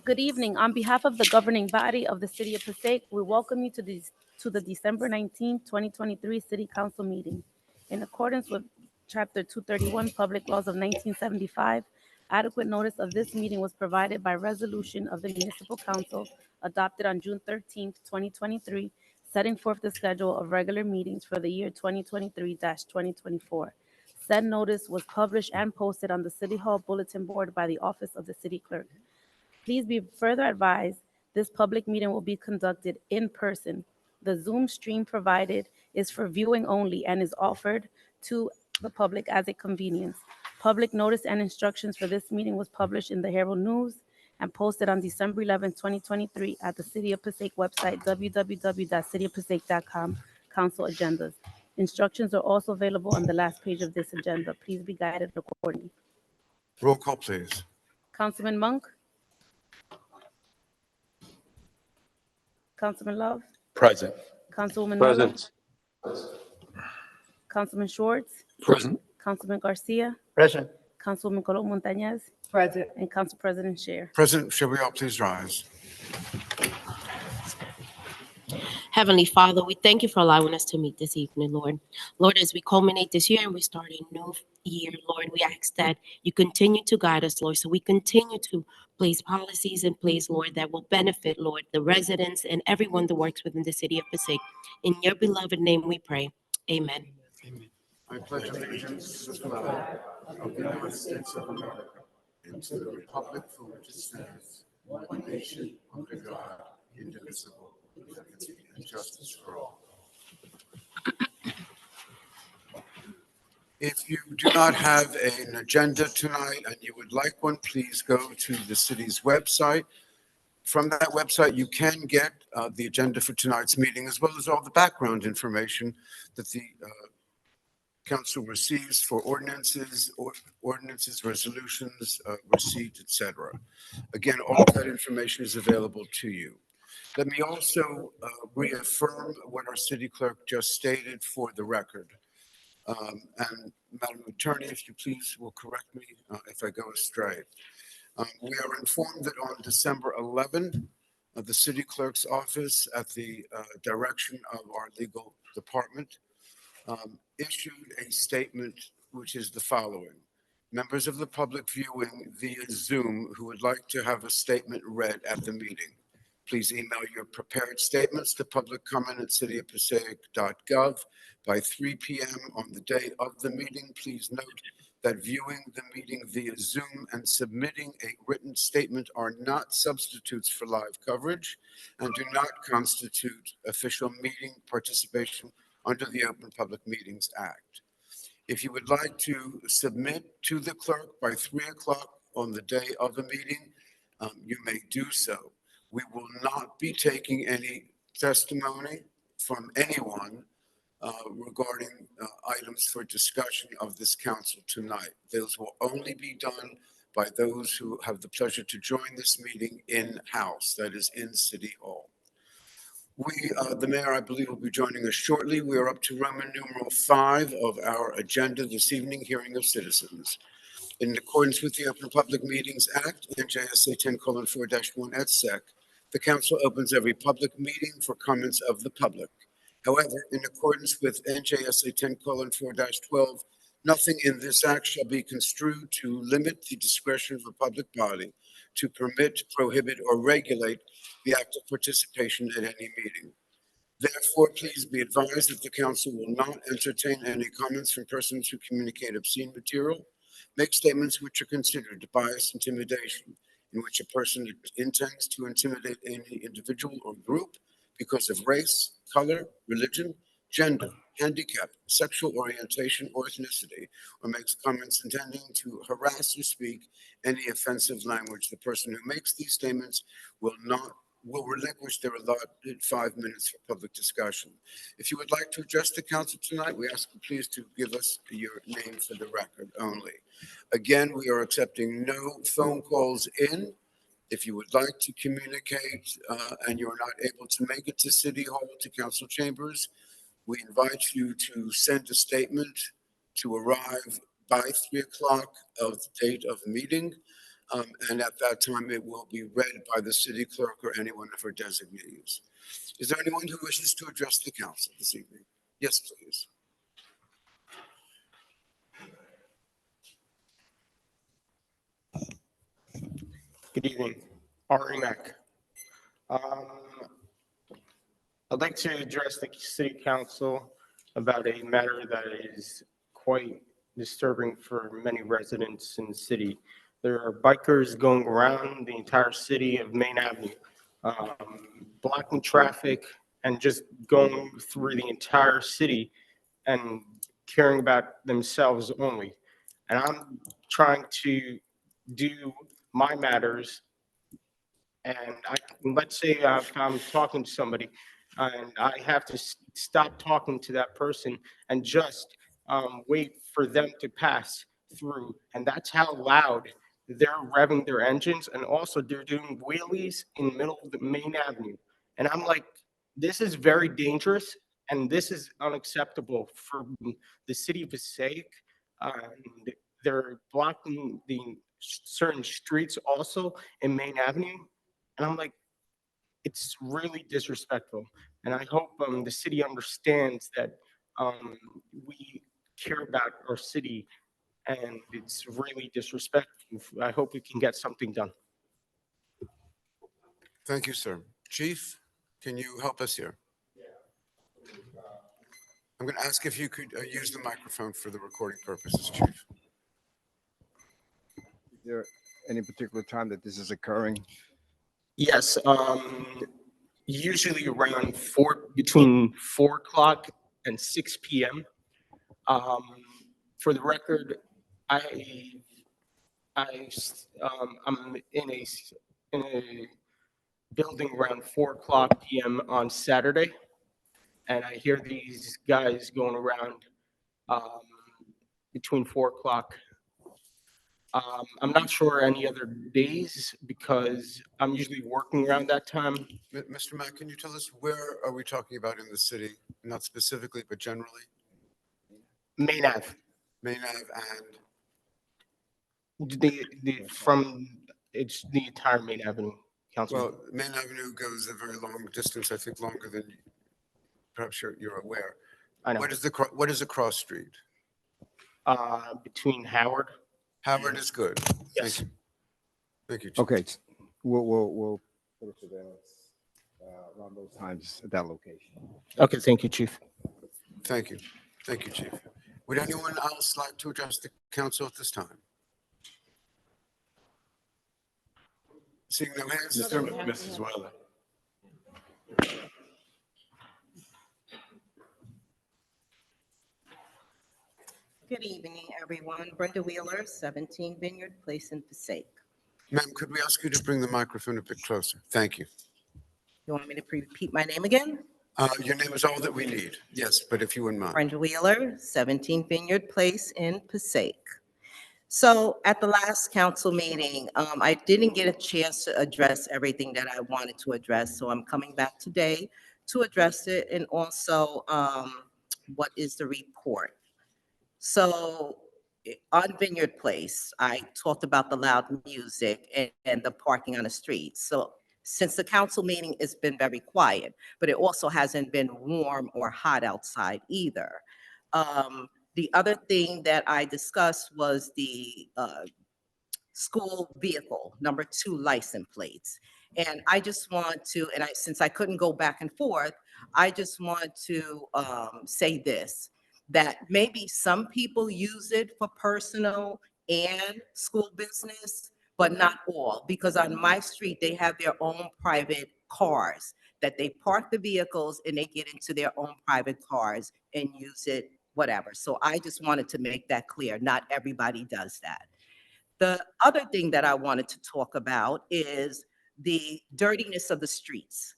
Good evening. On behalf of the governing body of the City of Passaic, we welcome you to the December 19, 2023 City Council meeting. In accordance with Chapter 231 Public Laws of 1975, adequate notice of this meeting was provided by resolution of the Municipal Council adopted on June 13, 2023, setting forth the schedule of regular meetings for the year 2023-2024. Said notice was published and posted on the City Hall Bulletin Board by the Office of the City Clerk. Please be further advised, this public meeting will be conducted in person. The Zoom stream provided is for viewing only and is offered to the public as a convenience. Public notice and instructions for this meeting was published in the Herald News and posted on December 11, 2023 at the City of Passaic website, www.cityofpassaic.com, council agendas. Instructions are also available on the last page of this agenda. Please be guided accordingly. Roll call, please. Councilman Monk? Councilman Love? Present. Councilwoman Miller? Present. Councilman Schwartz? Present. Councilman Garcia? Present. Councilwoman Colon Montañez? Present. And Council President Scheer. President, shall we all please rise? Heavenly Father, we thank you for allowing us to meet this evening, Lord. Lord, as we culminate this year and we start a new year, Lord, we ask that you continue to guide us, Lord, so we continue to place policies in place, Lord, that will benefit, Lord, the residents and everyone that works within the City of Passaic. In your beloved name we pray. Amen. I pledge allegiance to the flag of the United States of America and to the republic for which it stands, one nation, under God, indivisible, with liberty and justice for all. If you do not have an agenda tonight and you would like one, please go to the city's website. From that website, you can get the agenda for tonight's meeting, as well as all the background information that the council receives for ordinances, resolutions, receipts, etc. Again, all of that information is available to you. Let me also reaffirm what our city clerk just stated for the record. And Madam Attorney, if you please will correct me if I go astray. We are informed that on December 11, the city clerk's office, at the direction of our legal department, issued a statement which is the following. Members of the public viewing via Zoom who would like to have a statement read at the meeting, please email your prepared statements to publiccomment@cityofpassaic.gov by 3 p.m. on the day of the meeting. Please note that viewing the meeting via Zoom and submitting a written statement are not substitutes for live coverage and do not constitute official meeting participation under the Open Public Meetings Act. If you would like to submit to the clerk by 3 o'clock on the day of the meeting, you may do so. We will not be taking any testimony from anyone regarding items for discussion of this council tonight. Those will only be done by those who have the pleasure to join this meeting in-house, that is in City Hall. The mayor, I believe, will be joining us shortly. We are up to Roman numeral 5 of our agenda this evening, hearing of citizens. In accordance with the Open Public Meetings Act, NJSA 10:4-1 et sec, the council opens every public meeting for comments of the public. However, in accordance with NJSA 10:4-12, nothing in this act shall be construed to limit the discretion of a public body to permit, prohibit, or regulate the active participation at any meeting. Therefore, please be advised that the council will not entertain any comments from persons who communicate obscene material, make statements which are considered bias, intimidation, in which a person intends to intimidate any individual or group because of race, color, religion, gender, handicap, sexual orientation, or ethnicity, or makes comments intending to harass or speak any offensive language. The person who makes these statements will relinquish their allotted 5 minutes for public discussion. If you would like to address the council tonight, we ask you please to give us your name for the record only. Again, we are accepting no phone calls in. If you would like to communicate and you are not able to make it to City Hall, to council chambers, we invite you to send a statement to arrive by 3 o'clock of the date of the meeting. And at that time, it will be read by the city clerk or any one of her designees. Is there anyone who wishes to address the council this evening? Yes, please. Good evening, Ari Mack. I'd like to address the city council about a matter that is quite disturbing for many residents in the city. There are bikers going around the entire city of Main Avenue, blocking traffic and just going through the entire city and caring about themselves only. And I'm trying to do my matters, and let's say if I'm talking to somebody and I have to stop talking to that person and just wait for them to pass through. And that's how loud they're revving their engines. And also they're doing wheelies in the middle of the main avenue. And I'm like, this is very dangerous and this is unacceptable for the city of Passaic. And they're blocking the certain streets also in Main Avenue. And I'm like, it's really disrespectful. And I hope the city understands that um, we care about our city and it's really disrespectful. I hope we can get something done. Thank you, sir. Chief, can you help us here? I'm going to ask if you could use the microphone for the recording purposes, Chief. Is there any particular time that this is occurring? Yes, usually around between 4 o'clock and 6 p.m. Um, for the record, I, I'm in a building around 4 o'clock p.m. on Saturday, and I hear these guys going around um, between 4 o'clock. I'm not sure any other days because I'm usually working around that time. Mr. Mack, can you tell us where are we talking about in the city? Not specifically, but generally? Main Ave. Main Ave and, It's the entire Main Avenue, Councilman. well, Main Avenue goes a very long distance, I think longer than perhaps you're aware. I know. What is a cross street? Between Howard. Howard is good. Yes. Thank you. Thank you, Chief. Okay, we'll put a surveillance around those times at that location. Okay, thank you, Chief. Thank you. Thank you, Chief. Would anyone else like to address the council at this time? Seeing no hands. Mrs. Weller. Good evening, everyone. Brenda Wheeler, 17 Vineyard Place in Passaic. Ma'am, could we ask you to bring the microphone a bit closer? Thank you. You want me to repeat my name again? Your name is all that we need. Yes, but if you wouldn't mind. Brenda Wheeler, 17 Vineyard Place in Passaic. So at the last council meeting, I didn't get a chance to address everything that I wanted to address. So I'm coming back today to address it and also what is the report. So on Vineyard Place, I talked about the loud music and the parking on the streets. So since the council meeting, it's been very quiet, but it also hasn't been warm or hot outside either. The other thing that I discussed was the school vehicle number 2 license plates. And I just want to, since I couldn't go back and forth, I just want to say this, that maybe some people use it for personal and school business, but not all, because on my street, they have their own private cars that they park the vehicles and they get into their own private cars and use it, whatever. So I just wanted to make that clear. Not everybody does that. The other thing that I wanted to talk about is the dirtiness of the streets.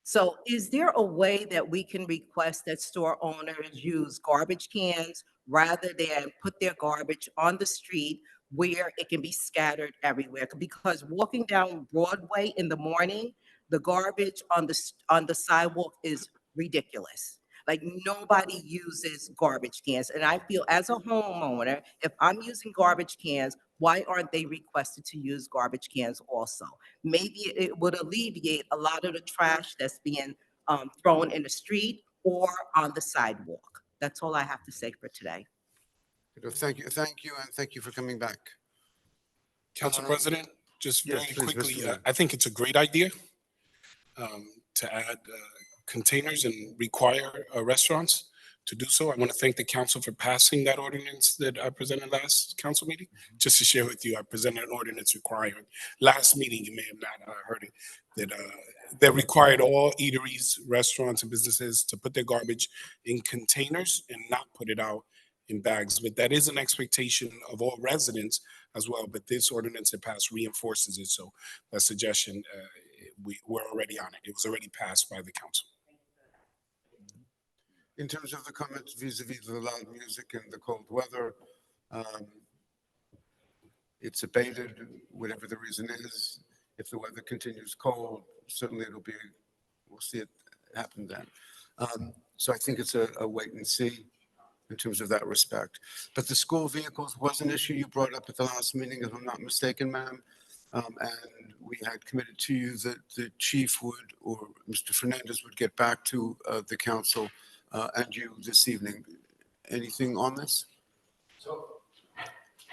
So is there a way that we can request that store owners use garbage cans rather than put their garbage on the street where it can be scattered everywhere? Because walking down Broadway in the morning, the garbage on the sidewalk is ridiculous. Like nobody uses garbage cans. And I feel as a homeowner, if I'm using garbage cans, why aren't they requested to use garbage cans also? Maybe it would alleviate a lot of the trash that's being thrown in the street or on the sidewalk. That's all I have to say for today. Thank you, and thank you for coming back. Council President, just Yes, very please, Mr. quickly, Mayor. I think it's a great idea to add containers and require restaurants to do so. I want to thank the council for passing that ordinance that I presented last council meeting. Just to share with you, I presented an ordinance requiring, last meeting, you may have not heard it, that required all eateries, restaurants, and businesses to put their garbage in containers and not put it out in bags. But that is an expectation of all residents as well. But this ordinance that passed reinforces it. So that suggestion, we're already on it. It was already passed by the council. In terms of the comments vis-a-vis the loud music and the cold weather, it's abated, whatever the reason is. If the weather continues cold, certainly we'll see it happen then. So I think it's a wait and see in terms of that respect. But the school vehicles was an issue you brought up at the last meeting, if I'm not mistaken, ma'am. And we had committed to you that the chief would, or Mr. Fernandez would get back to the council and you this evening. Anything on this?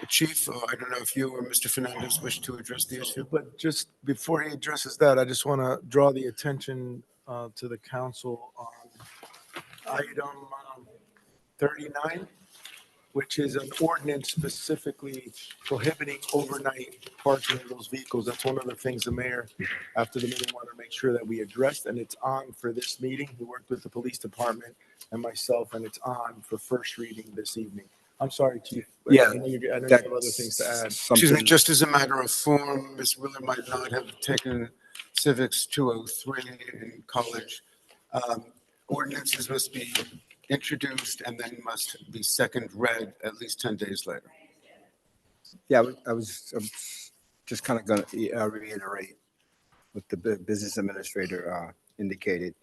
Chief, I don't know if you or Mr. Fernandez wish to address the issue. But just before he addresses that, I just want to draw the attention to the council on item 39, which is an ordinance specifically prohibiting overnight parking of those vehicles. That's one of the things the mayor, after the meeting, wanted to make sure that we addressed, and it's on for this meeting. He worked with the police department and myself, and it's on for first reading this evening. I'm sorry, Chief. but Yeah, I know you have other things to add. Excuse me, just as a matter of form, Ms. Wheeler might not have taken Civics 203 in college. Ordinances must be introduced and then must be second read at least 10 days later. Yeah, I'm just kind of going to reiterate what the business administrator indicated.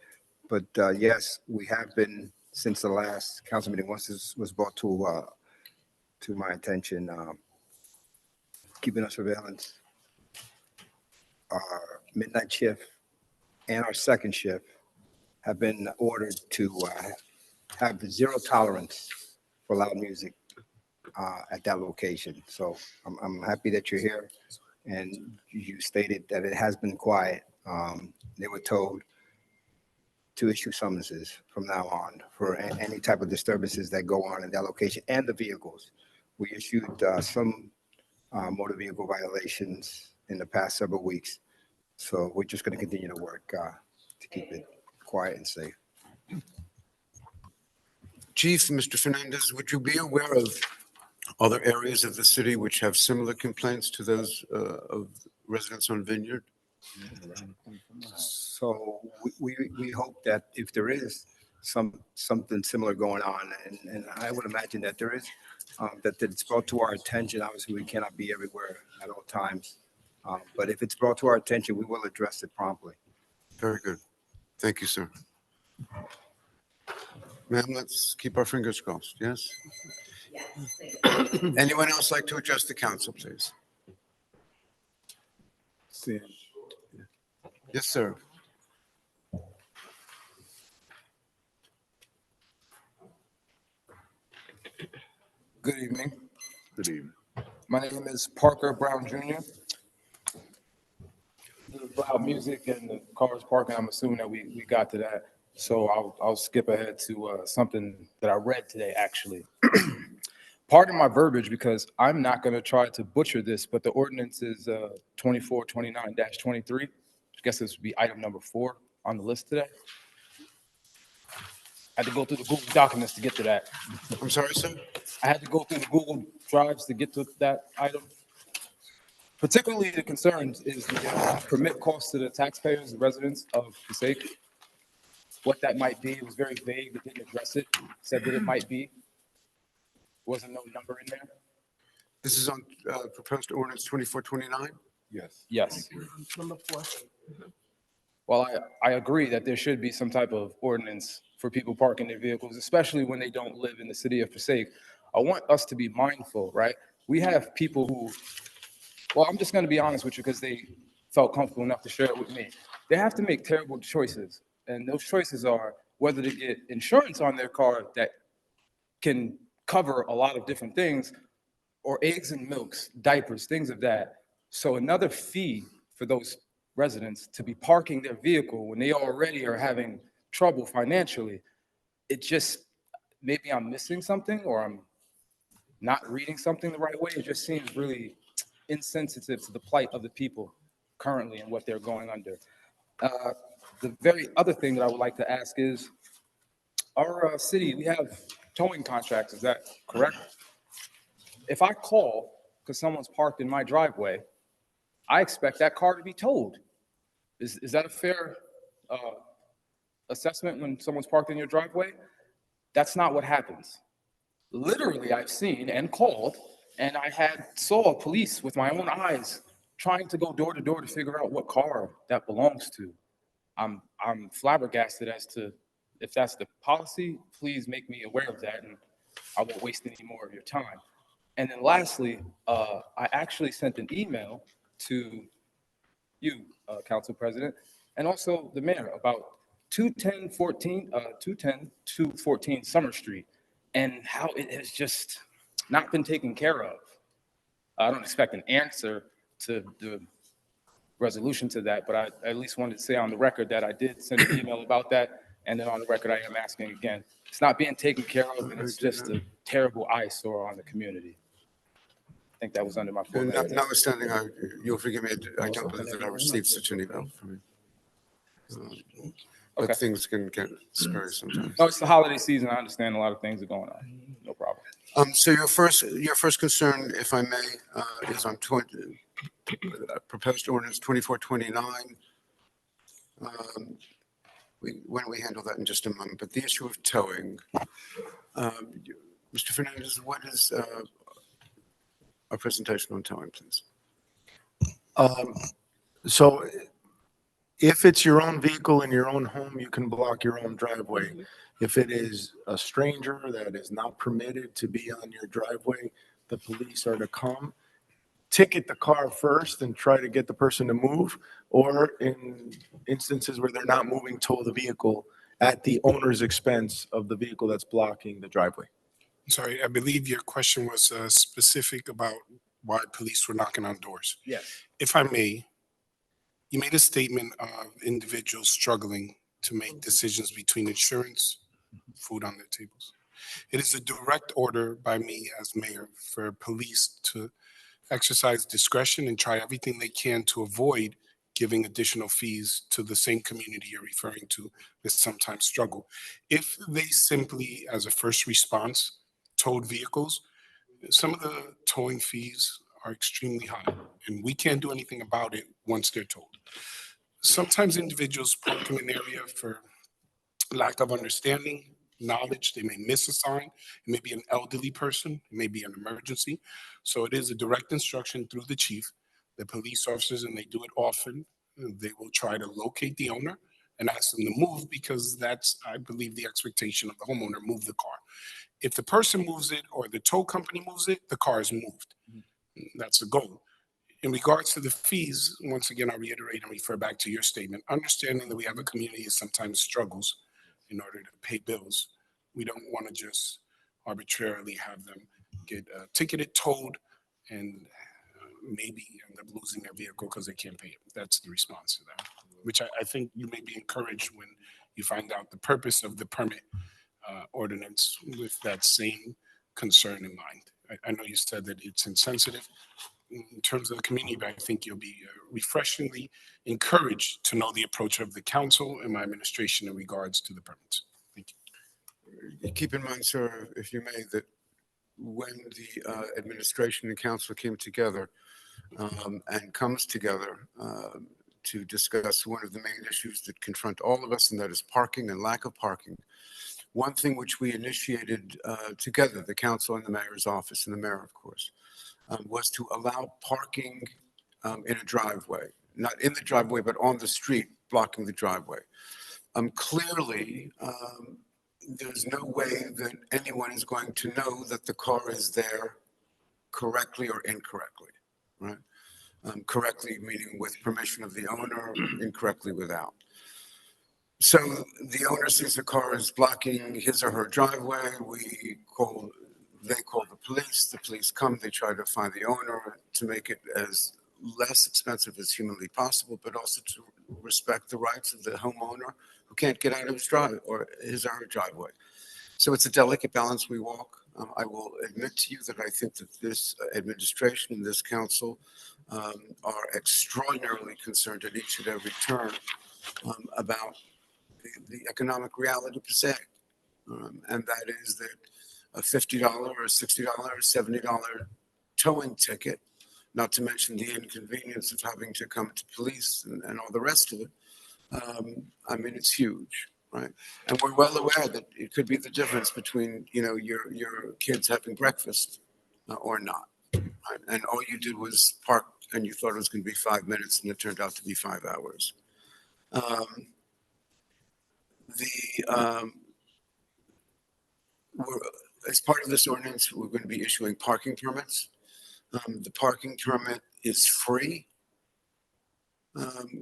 But yes, we have been, since the last council meeting, once this was brought to my attention, keeping on surveillance. Our midnight shift and our second shift have been ordered to have zero tolerance for loud music at that location. So I'm happy that you're here, and you stated that it has been quiet. They were told to issue summonses from now on for any type of disturbances that go on in that location and the vehicles. We issued some motor vehicle violations in the past several weeks. So we're just going to continue to work to keep it quiet and safe. Chief, Mr. Fernandez, would you be aware of other areas of the city which have similar complaints to those of residents on Vineyard? So we hope that if there is something similar going on, and I would imagine that there is, that it's brought to our attention. Obviously, we cannot be everywhere at all times. But if it's brought to our attention, we will address it promptly. Very good. Thank you, sir. Ma'am, let's keep our fingers crossed, yes? Anyone else like to address the council, please? Yes, sir. Good evening. Good evening. My name is Parker Brown Jr. The loud music and the cars parking, I'm assuming that we got to that. So I'll skip ahead to something that I read today, actually. Pardon my verbiage because I'm not going to try to butcher this, but the ordinance is 2429-23. I guess this would be item number 4 on the list today. I had to go through the Google documents to get to that. I'm sorry, sir? I had to go through the Google Drives to get to that item. Particularly the concerns is the permit cost to the taxpayers, the residents of Passaic. What that might be, it was very vague, it didn't address it, said that it might be. Wasn't no number in there. This is on proposed ordinance 2429? Yes. Yes. Well, I agree that there should be some type of ordinance for people parking their vehicles, especially when they don't live in the city of Passaic. I want us to be mindful, right? we have people who, well, I'm just going to be honest with you because they felt comfortable enough to share it with me. They have to make terrible choices. And those choices are whether to get insurance on their car that can cover a lot of different things, or eggs and milks, diapers, things of that. So another fee for those residents to be parking their vehicle when they already are having trouble financially, it just, maybe I'm missing something or I'm not reading something the right way. It just seems really insensitive to the plight of the people currently and what they're going under. The very other thing that I would like to ask is, our city, we have towing contracts, is that correct? If I call because someone's parked in my driveway, I expect that car to be towed. Is that a fair assessment when someone's parked in your driveway? That's not what happens. Literally, I've seen and called, and I saw police with my own eyes trying to go door to door to figure out what car that belongs to. I'm flabbergasted as to if that's the policy. Please make me aware of that, and I won't waste any more of your time. And then lastly, I actually sent an email to you, Council President, and also the mayor about 210 Summer Street, and how it has just not been taken care of. I don't expect an answer to the resolution to that, but I at least wanted to say on the record that I did send an email about that, and then on the record, I am asking again. It's not being taken care of, and it's just a terrible eyesore on the community. I think that was under my 4 minutes. Notwithstanding, you'll forgive me, I don't believe that I received such an email from you. Okay. But things can get scary sometimes. No, it's the holiday season. I understand a lot of things are going on. No problem. So your first concern, if I may, is on proposed ordinance 2429. Why don't we handle that in just a moment? But the issue of towing, Mr. Fernandez, what is our presentation on towing, please? So if it's your own vehicle in your own home, you can block your own driveway. If it is a stranger that is not permitted to be on your driveway, the police are to come, ticket the car first and try to get the person to move, or in instances where they're not moving, tow the vehicle at the owner's expense of the vehicle that's blocking the driveway. Sorry, I believe your question was specific about why police were knocking on doors. Yes. If I may, you made a statement of individuals struggling to make decisions between insurance, food on their tables. It is a direct order by me as mayor for police to exercise discretion and try everything they can to avoid giving additional fees to the same community you're referring to that sometimes struggle. If they simply, as a first response, towed vehicles, some of the towing fees are extremely high, and we can't do anything about it once they're towed. Sometimes individuals park in an area for lack of understanding, knowledge. They may miss a sign. It may be an elderly person. It may be an emergency. So it is a direct instruction through the chief, the police officers, and they do it often. They will try to locate the owner and ask them to move, because that's, I believe, the expectation of the homeowner: move the car. If the person moves it or the tow company moves it, the car is moved. That's the goal. In regards to the fees, once again, I reiterate and refer back to your statement, understanding that we have a community that sometimes struggles in order to pay bills. We don't want to just arbitrarily have them get ticketed, towed, and maybe end up losing their vehicle because they can't pay it. That's the response to that, which I think you may be encouraged when you find out the purpose of the permit ordinance with that same concern in mind. I know you said that it's insensitive in terms of the community, but I think you'll be refreshingly encouraged to know the approach of the council and my administration in regards to the permits. Thank you. Keep in mind, sir, if you may, that when the administration and council came together and comes together to discuss one of the main issues that confront all of us, and that is parking and lack of parking. One thing which we initiated together, the council and the mayor's office, and the mayor, of course, was to allow parking in a driveway, not in the driveway, but on the street, blocking the driveway. Clearly, there's no way that anyone is going to know that the car is there correctly or incorrectly, right? Correctly meaning with permission of the owner, incorrectly without. So the owner sees the car is blocking his or her driveway. They call the police come, they try to find the owner to make it as less expensive as humanly possible, but also to respect the rights of the homeowner who can't get out of his drive or his or her driveway. So it's a delicate balance we walk. I will admit to you that I think that this administration and this council are extraordinarily concerned at each and every turn about the economic reality per se. And that is that a $50 or $60 or $70 towing ticket, not to mention the inconvenience of having to come to police and all the rest of it. I mean, it's huge, right? And we're well aware that it could be the difference between, your kids having breakfast or not. Right? And all you did was park and you thought it was going to be 5 minutes and it turned out to be 5 hours. As part of this ordinance, we're going to be issuing parking permits. The parking permit is free,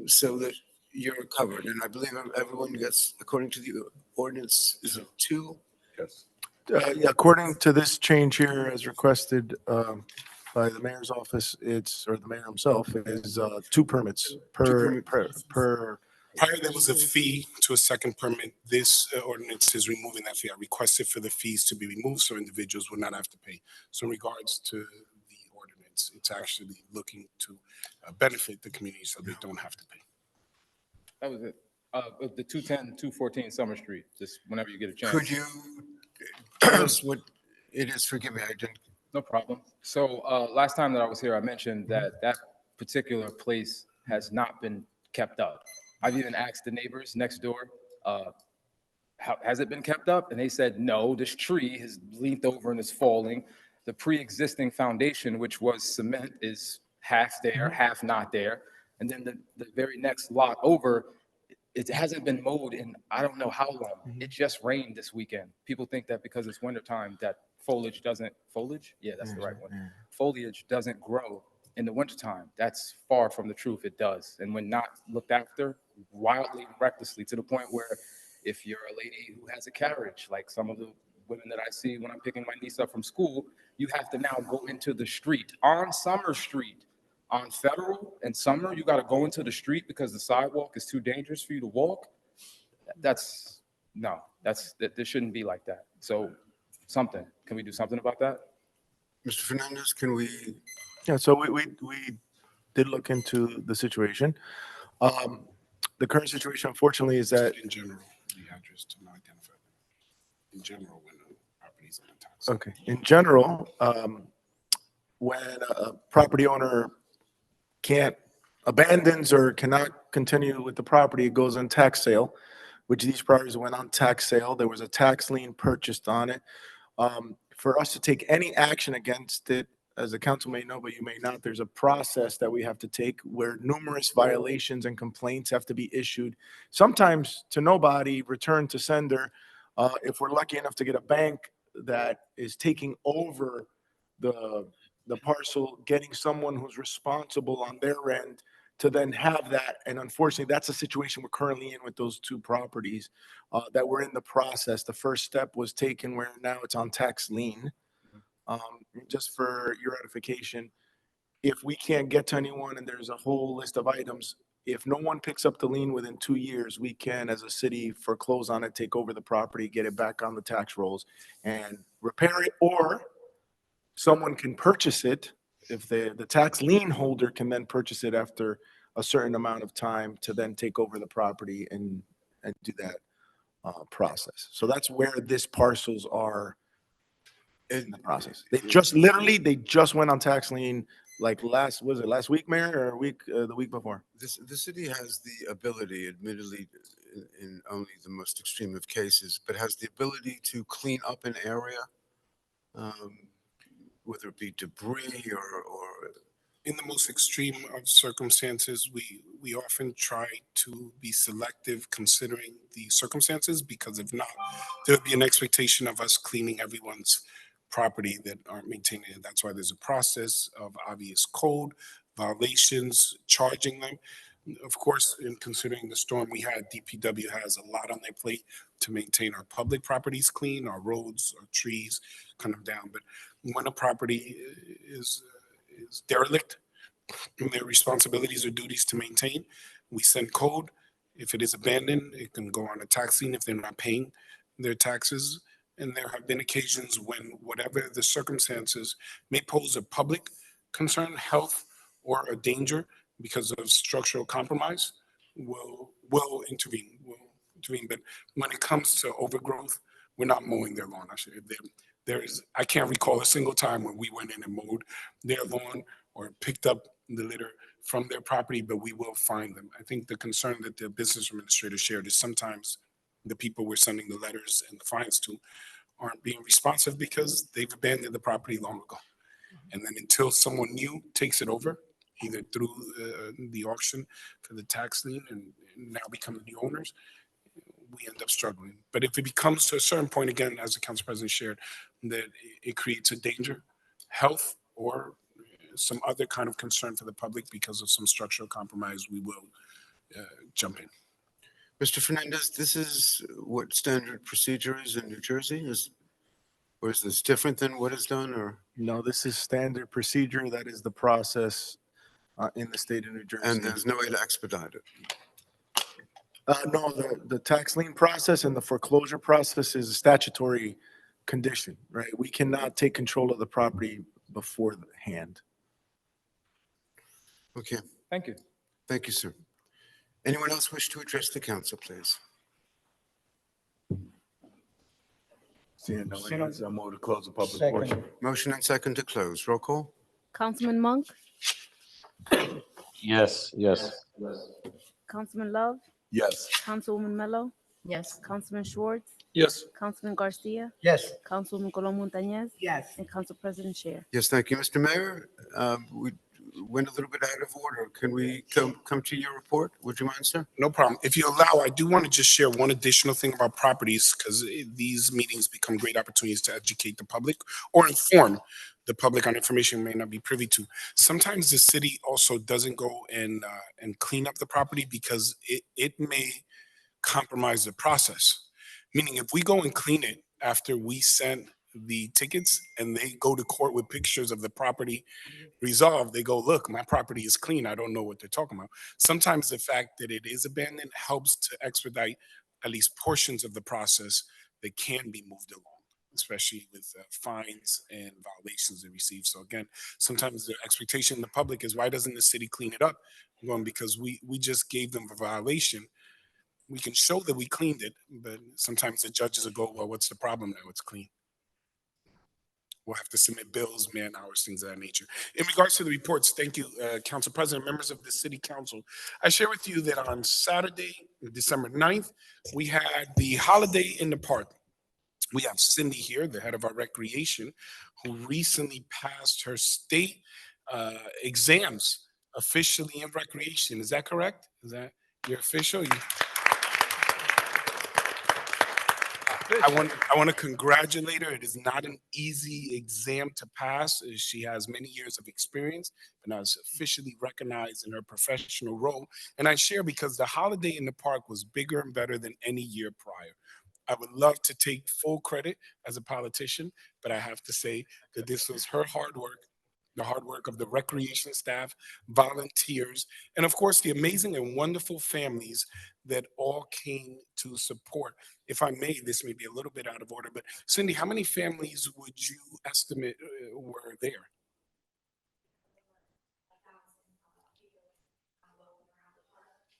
so that you're covered. And I believe everyone gets, according to the ordinance, is it 2? Yes. Yeah, according to this change here, as requested by the mayor's office, or the mayor himself, is 2 permits per. Prior, there was a fee to a second permit. This ordinance is removing that fee. I requested for the fees to be removed so individuals would not have to pay. So in regards to the ordinance, it's actually looking to benefit the community so they don't have to pay. That was it. The 210, 214 Summer Street, just whenever you get a chance. Could you tell us what it is? Forgive me, I didn't. No problem. So last time that I was here, I mentioned that that particular place has not been kept up. I've even asked the neighbors next door, has it been kept up? And they said, no, this tree has leaned over and is falling. The pre-existing foundation, which was cement, is half there, half not there. And then the very next lot over, it hasn't been mowed in I don't know how long. It just rained this weekend. People think that because it's wintertime that foliage? Yeah, that's the right one. Foliage doesn't grow in the wintertime. That's far from the truth. It does. And when not looked after, wildly, recklessly, to the point where if you're a lady who has a carriage, like some of the women that I see when I'm picking my niece up from school, you have to now go into the street on Summer Street. On Federal and Summer, you got to go into the street because the sidewalk is too dangerous for you to walk. This shouldn't be like that. So can we do something about that? Mr. Fernandez, can we? Yeah, so we did look into the situation. The current situation, unfortunately, is that In general, the address to not identify. In general, when the properties are taxed. okay. In general, when a property owner abandons or cannot continue with the property, it goes on tax sale, which these properties went on tax sale. There was a tax lien purchased on it. For us to take any action against it, as the council may know, but you may not, there's a process that we have to take where numerous violations and complaints have to be issued, sometimes to nobody, returned to sender. If we're lucky enough to get a bank that is taking over the parcel, getting someone who's responsible on their end to then have that. And unfortunately, that's a situation we're currently in with those 2 properties that we're in the process. The first step was taken where now it's on tax lien. Just for your edification, if we can't get to anyone and there's a whole list of items, if no one picks up the lien within 2 years, we can, as a city, foreclose on it, take over the property, get it back on the tax rolls and repair it, or someone can purchase it. If the tax lien holder can then purchase it after a certain amount of time to then take over the property and do that process. So that's where this parcels are in the process. They just went on tax lien like last week, Mayor, or the week before? The city has the ability, admittedly, in only the most extreme of cases, but has the ability to clean up an area, whether it be debris or In the most extreme of circumstances, we often try to be selective considering the circumstances, because if not, there would be an expectation of us cleaning everyone's property that aren't maintaining it. That's why there's a process of obvious code violations, charging them. Of course, in considering the storm we had, DPW has a lot on their plate to maintain our public properties clean, our roads, our trees, kind of down. But when a property is derelict in their responsibilities or duties to maintain, we send code. If it is abandoned, it can go on a tax lien if they're not paying their taxes. And there have been occasions when whatever the circumstances may pose a public concern, health, or a danger because of structural compromise, will intervene. But when it comes to overgrowth, we're not mowing their lawn. I can't recall a single time when we went in and mowed their lawn or picked up the litter from their property, but we will find them. I think the concern that the business administrator shared is sometimes the people we're sending the letters and the fines to aren't being responsive because they've abandoned the property long ago. And then until someone new takes it over, either through the auction for the tax lien and now become the new owners, we end up struggling. But if it becomes to a certain point, again, as the council president shared, that it creates a danger, health, or some other kind of concern for the public because of some structural compromise, we will jump in. Mr. Fernandez, this is what standard procedure is in New Jersey? Or is this different than what is done, or? No, this is standard procedure. That is the process in the state of New Jersey. And there's no way to expedite it? No, the tax lien process and the foreclosure process is a statutory condition, right? We cannot take control of the property beforehand. Okay, Thank you. thank you, sir. Anyone else wish to address the council, please? Seeing no hands, I move to close the public Second. portion. Motion and second to close. Roll call? Councilman Monk, Yes. Councilman Love, Yes. Councilwoman Mello, Yes. Councilman Schwartz, Yes. Councilman Garcia, Yes. Councilwoman Colon Montañez, Yes. and Council President Chair. Yes, thank you, Mr. Mayor. We went a little bit out of order. Can we come to your report? Would you mind, sir? No problem. If you allow, I do want to just share one additional thing about properties because these meetings become great opportunities to educate the public or inform the public on information we may not be privy to. Sometimes the city also doesn't go and clean up the property because it may compromise the process. Meaning if we go and clean it after we sent the tickets and they go to court with pictures of the property resolved, they go, look, my property is clean. I don't know what they're talking about. Sometimes the fact that it is abandoned helps to expedite at least portions of the process that can be moved along, especially with fines and violations they receive. So again, sometimes the expectation in the public is, why doesn't the city clean it up? I'm going, because we just gave them a violation. We can show that we cleaned it, but sometimes the judges will go, well, what's the problem now? It's clean. We'll have to submit bills, man hours, things of that nature. In regards to the reports, thank you, Council President, members of the City Council. I share with you that on Saturday, December 9th, we had the Holiday in the Park. We have Cindy here, the head of our recreation, who recently passed her state exams officially in recreation. Is that correct? Is that your official? I want to congratulate her. It is not an easy exam to pass. She has many years of experience and is officially recognized in her professional role. And I share because the Holiday in the Park was bigger and better than any year prior. I would love to take full credit as a politician, but I have to say that this was her hard work, the hard work of the recreation staff, volunteers, and of course, the amazing and wonderful families that all came to support. If I may, this may be a little bit out of order, but Cindy, how many families would you estimate were there?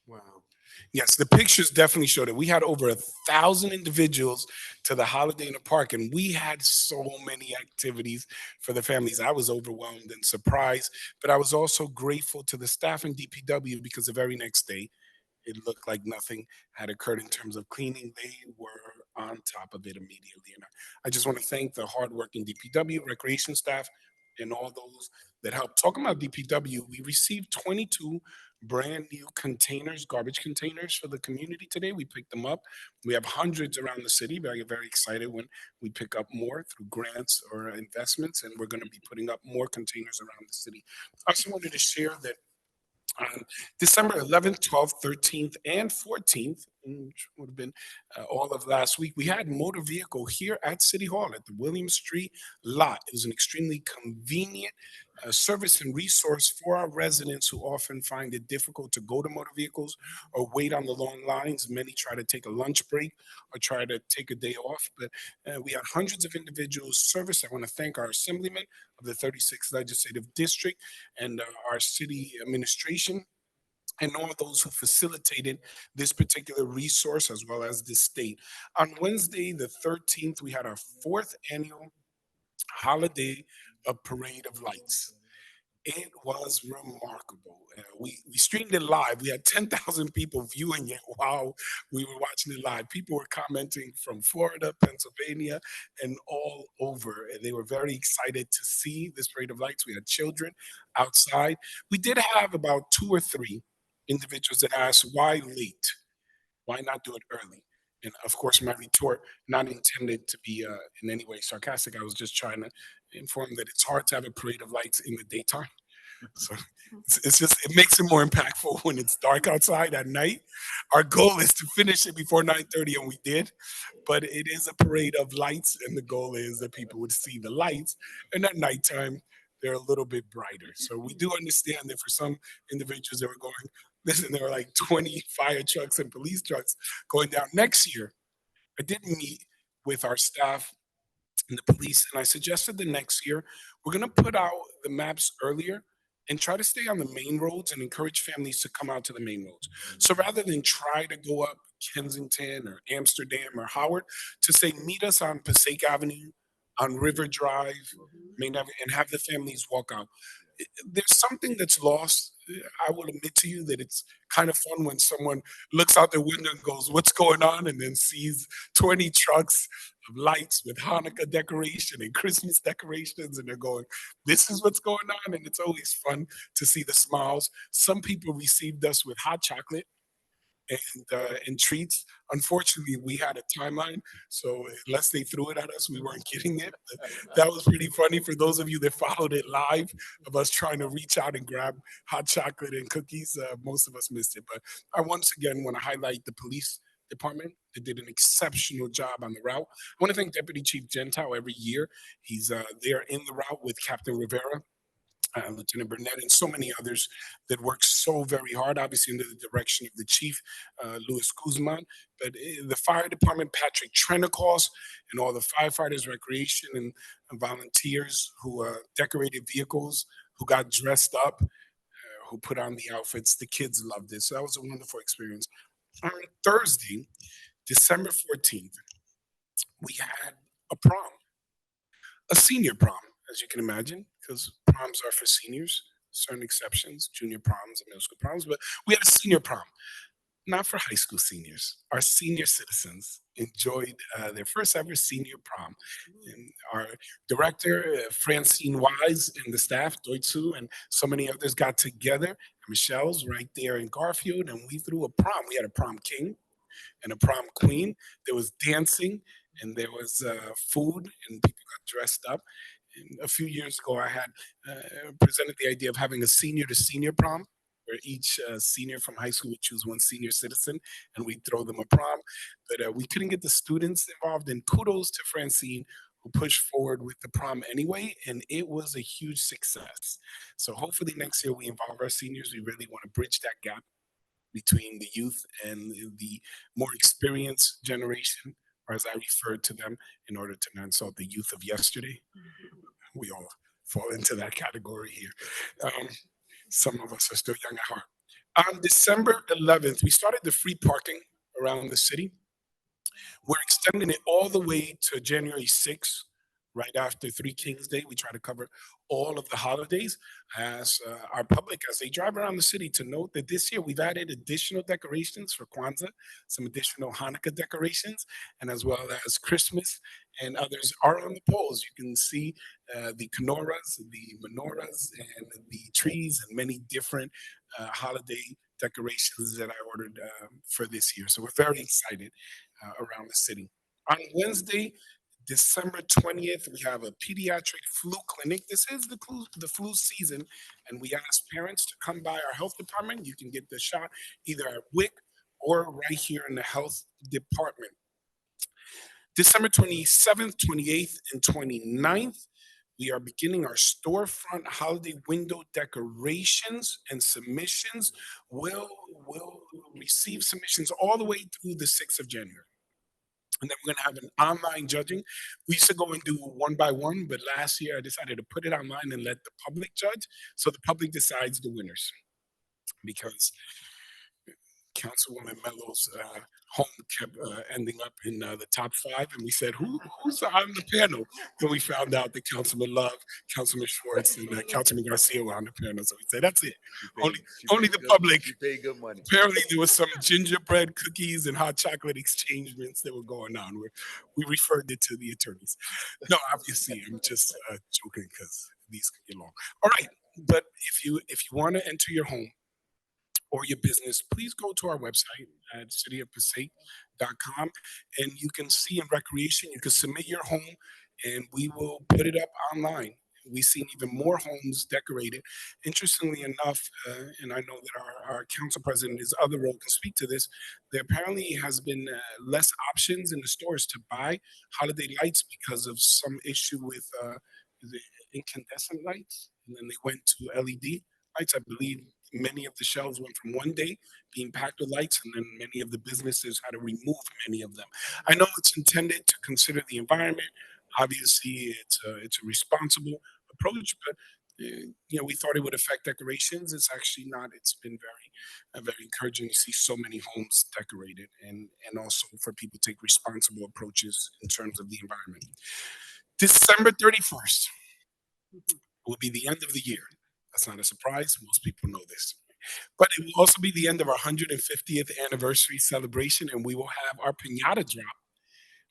Wow. Yes, the pictures definitely showed it. We had over 1,000 individuals to the Holiday in the Park, and we had so many activities for the families. I was overwhelmed and surprised, but I was also grateful to the staff in DPW because the very next day, it looked like nothing had occurred in terms of cleaning. They were on top of it immediately. And I just want to thank the hardworking DPW, recreation staff, and all those that helped. Talking about DPW, we received 22 brand new containers, garbage containers for the community today. We picked them up. We have hundreds around the city, but I get very excited when we pick up more through grants or investments, and we're going to be putting up more containers around the city. I also wanted to share that on December 11th, 12th, 13th, and 14th, which would have been all of last week, we had motor vehicle here at City Hall at the William Street lot. It was an extremely convenient service and resource for our residents who often find it difficult to go to motor vehicles or wait on the long lines. Many try to take a lunch break or try to take a day off, but we had hundreds of individuals serviced. I want to thank our assemblyman of the 36th Legislative District and our city administration and all those who facilitated this particular resource as well as the state. On Wednesday, the 13th, we had our fourth annual holiday parade of lights. It was remarkable. We streamed it live. We had 10,000 people viewing it while we were watching it live. People were commenting from Florida, Pennsylvania, and all over. And they were very excited to see this parade of lights. We had children outside. We did have about 2 or 3 individuals that asked, why late? Why not do it early? And of course, my retort, not intended to be in any way sarcastic. I was just trying to inform that it's hard to have a parade of lights in the daytime. So it's just, it makes it more impactful when it's dark outside at night. Our goal is to finish it before 9:30, and we did. But it is a parade of lights, and the goal is that people would see the lights. And at nighttime, they're a little bit brighter. So we do understand that for some individuals that were going, listen, there were like 20 fire trucks and police trucks going down next year. I did meet with our staff and the police, and I suggested the next year we're going to put out the maps earlier and try to stay on the main roads and encourage families to come out to the main roads. So rather than try to go up Kensington or Amsterdam or Howard, to say meet us on Passaic Avenue, on River Drive, Main Avenue, and have the families walk out. There's something that's lost. I will admit to you that it's kind of fun when someone looks out their window and goes, "What's going on?" and then sees 20 trucks of lights with Hanukkah decoration and Christmas decorations, and they're going, "This is what's going on." And it's always fun to see the smiles. Some people received us with hot chocolate and treats. Unfortunately, we had a timeline, so unless they threw it at us, we weren't getting it. But that was pretty funny for those of you that followed it live of us trying to reach out and grab hot chocolate and cookies. Most of us missed it, but I once again want to highlight the police department that did an exceptional job on the route. I want to thank Deputy Chief Gentile every year. He's there in the route with Captain Rivera, Lieutenant Burnett, and so many others that work so very hard, obviously under the direction of the chief, Luis Guzman, but the fire department, Patrick Trenacos, and all the firefighters, recreation, and volunteers who decorated vehicles, who got dressed up, who put on the outfits. The kids loved it. So that was a wonderful experience. On Thursday, December 14th, we had a prom, a senior prom, as you can imagine, because proms are for seniors, certain exceptions, junior proms and middle school proms, but we had a senior prom, not for high school seniors. Our senior citizens enjoyed their first ever senior prom. And our director, Francine Wise, and the staff, Doitsu, and so many others got together. And Michelle's right there in Garfield, and we threw a prom. We had a prom king and a prom queen. There was dancing, and there was food, and people got dressed up. And a few years ago, I had presented the idea of having a senior to senior prom, where each senior from high school would choose one senior citizen, and we'd throw them a prom. But we couldn't get the students involved, and kudos to Francine, who pushed forward with the prom anyway, and it was a huge success. So hopefully next year we involve our seniors. We really want to bridge that gap between the youth and the more experienced generation, or as I refer to them, in order to not insult the youth of yesterday. We all fall into that category here. Some of us are still young at heart. On December 11th, we started the free parking around the city. We're extending it all the way to January 6th, right after Three Kings Day. We try to cover all of the holidays. I ask our public as they drive around the city to note that this year we've added additional decorations for Kwanzaa, some additional Hanukkah decorations, and as well as Christmas, and others are on the poles. You can see the menorahs, and the trees, and many different holiday decorations that I ordered for this year. So we're very excited around the city. On Wednesday, December 20th, we have a pediatric flu clinic. This is the flu season, and we ask parents to come by our health department. You can get the shot either at WIC or right here in the health department. December 27th, 28th, and 29th, we are beginning our storefront holiday window decorations and submissions. We'll receive submissions all the way through the 6th of January. And then we're going to have an online judging. We used to go and do one by one, but last year I decided to put it online and let the public judge. So the public decides the winners because Councilwoman Mello's home kept ending up in the top 5, and we said, who's on the panel? And we found out that Councilman Love, Councilman Schwartz, and Councilman Garcia were on the panel. So we said, that's it. Only the public. She paid good money. Apparently, there was some gingerbread cookies and hot chocolate exchangements that were going on. We referred it to the attorneys. No, obviously, I'm just joking because these could get long. All right, but if you want to enter your home or your business, please go to our website at cityofpassaic.com, and you can see in recreation, you can submit your home and we will put it up online. We've seen even more homes decorated. Interestingly enough, and I know that our council president, his other role, can speak to this, there apparently has been less options in the stores to buy holiday lights because of some issue with the incandescent lights, and then they went to LED lights. I believe many of the shelves went from one day being packed with lights, and then many of the businesses had to remove many of them. I know it's intended to consider the environment. Obviously, it's a responsible approach, but we thought it would affect decorations. It's actually not. It's been very encouraging to see so many homes decorated, and also for people to take responsible approaches in terms of the environment. December 31st will be the end of the year. That's not a surprise. Most people know this. But it will also be the end of our 150th anniversary celebration, and we will have our piñata drop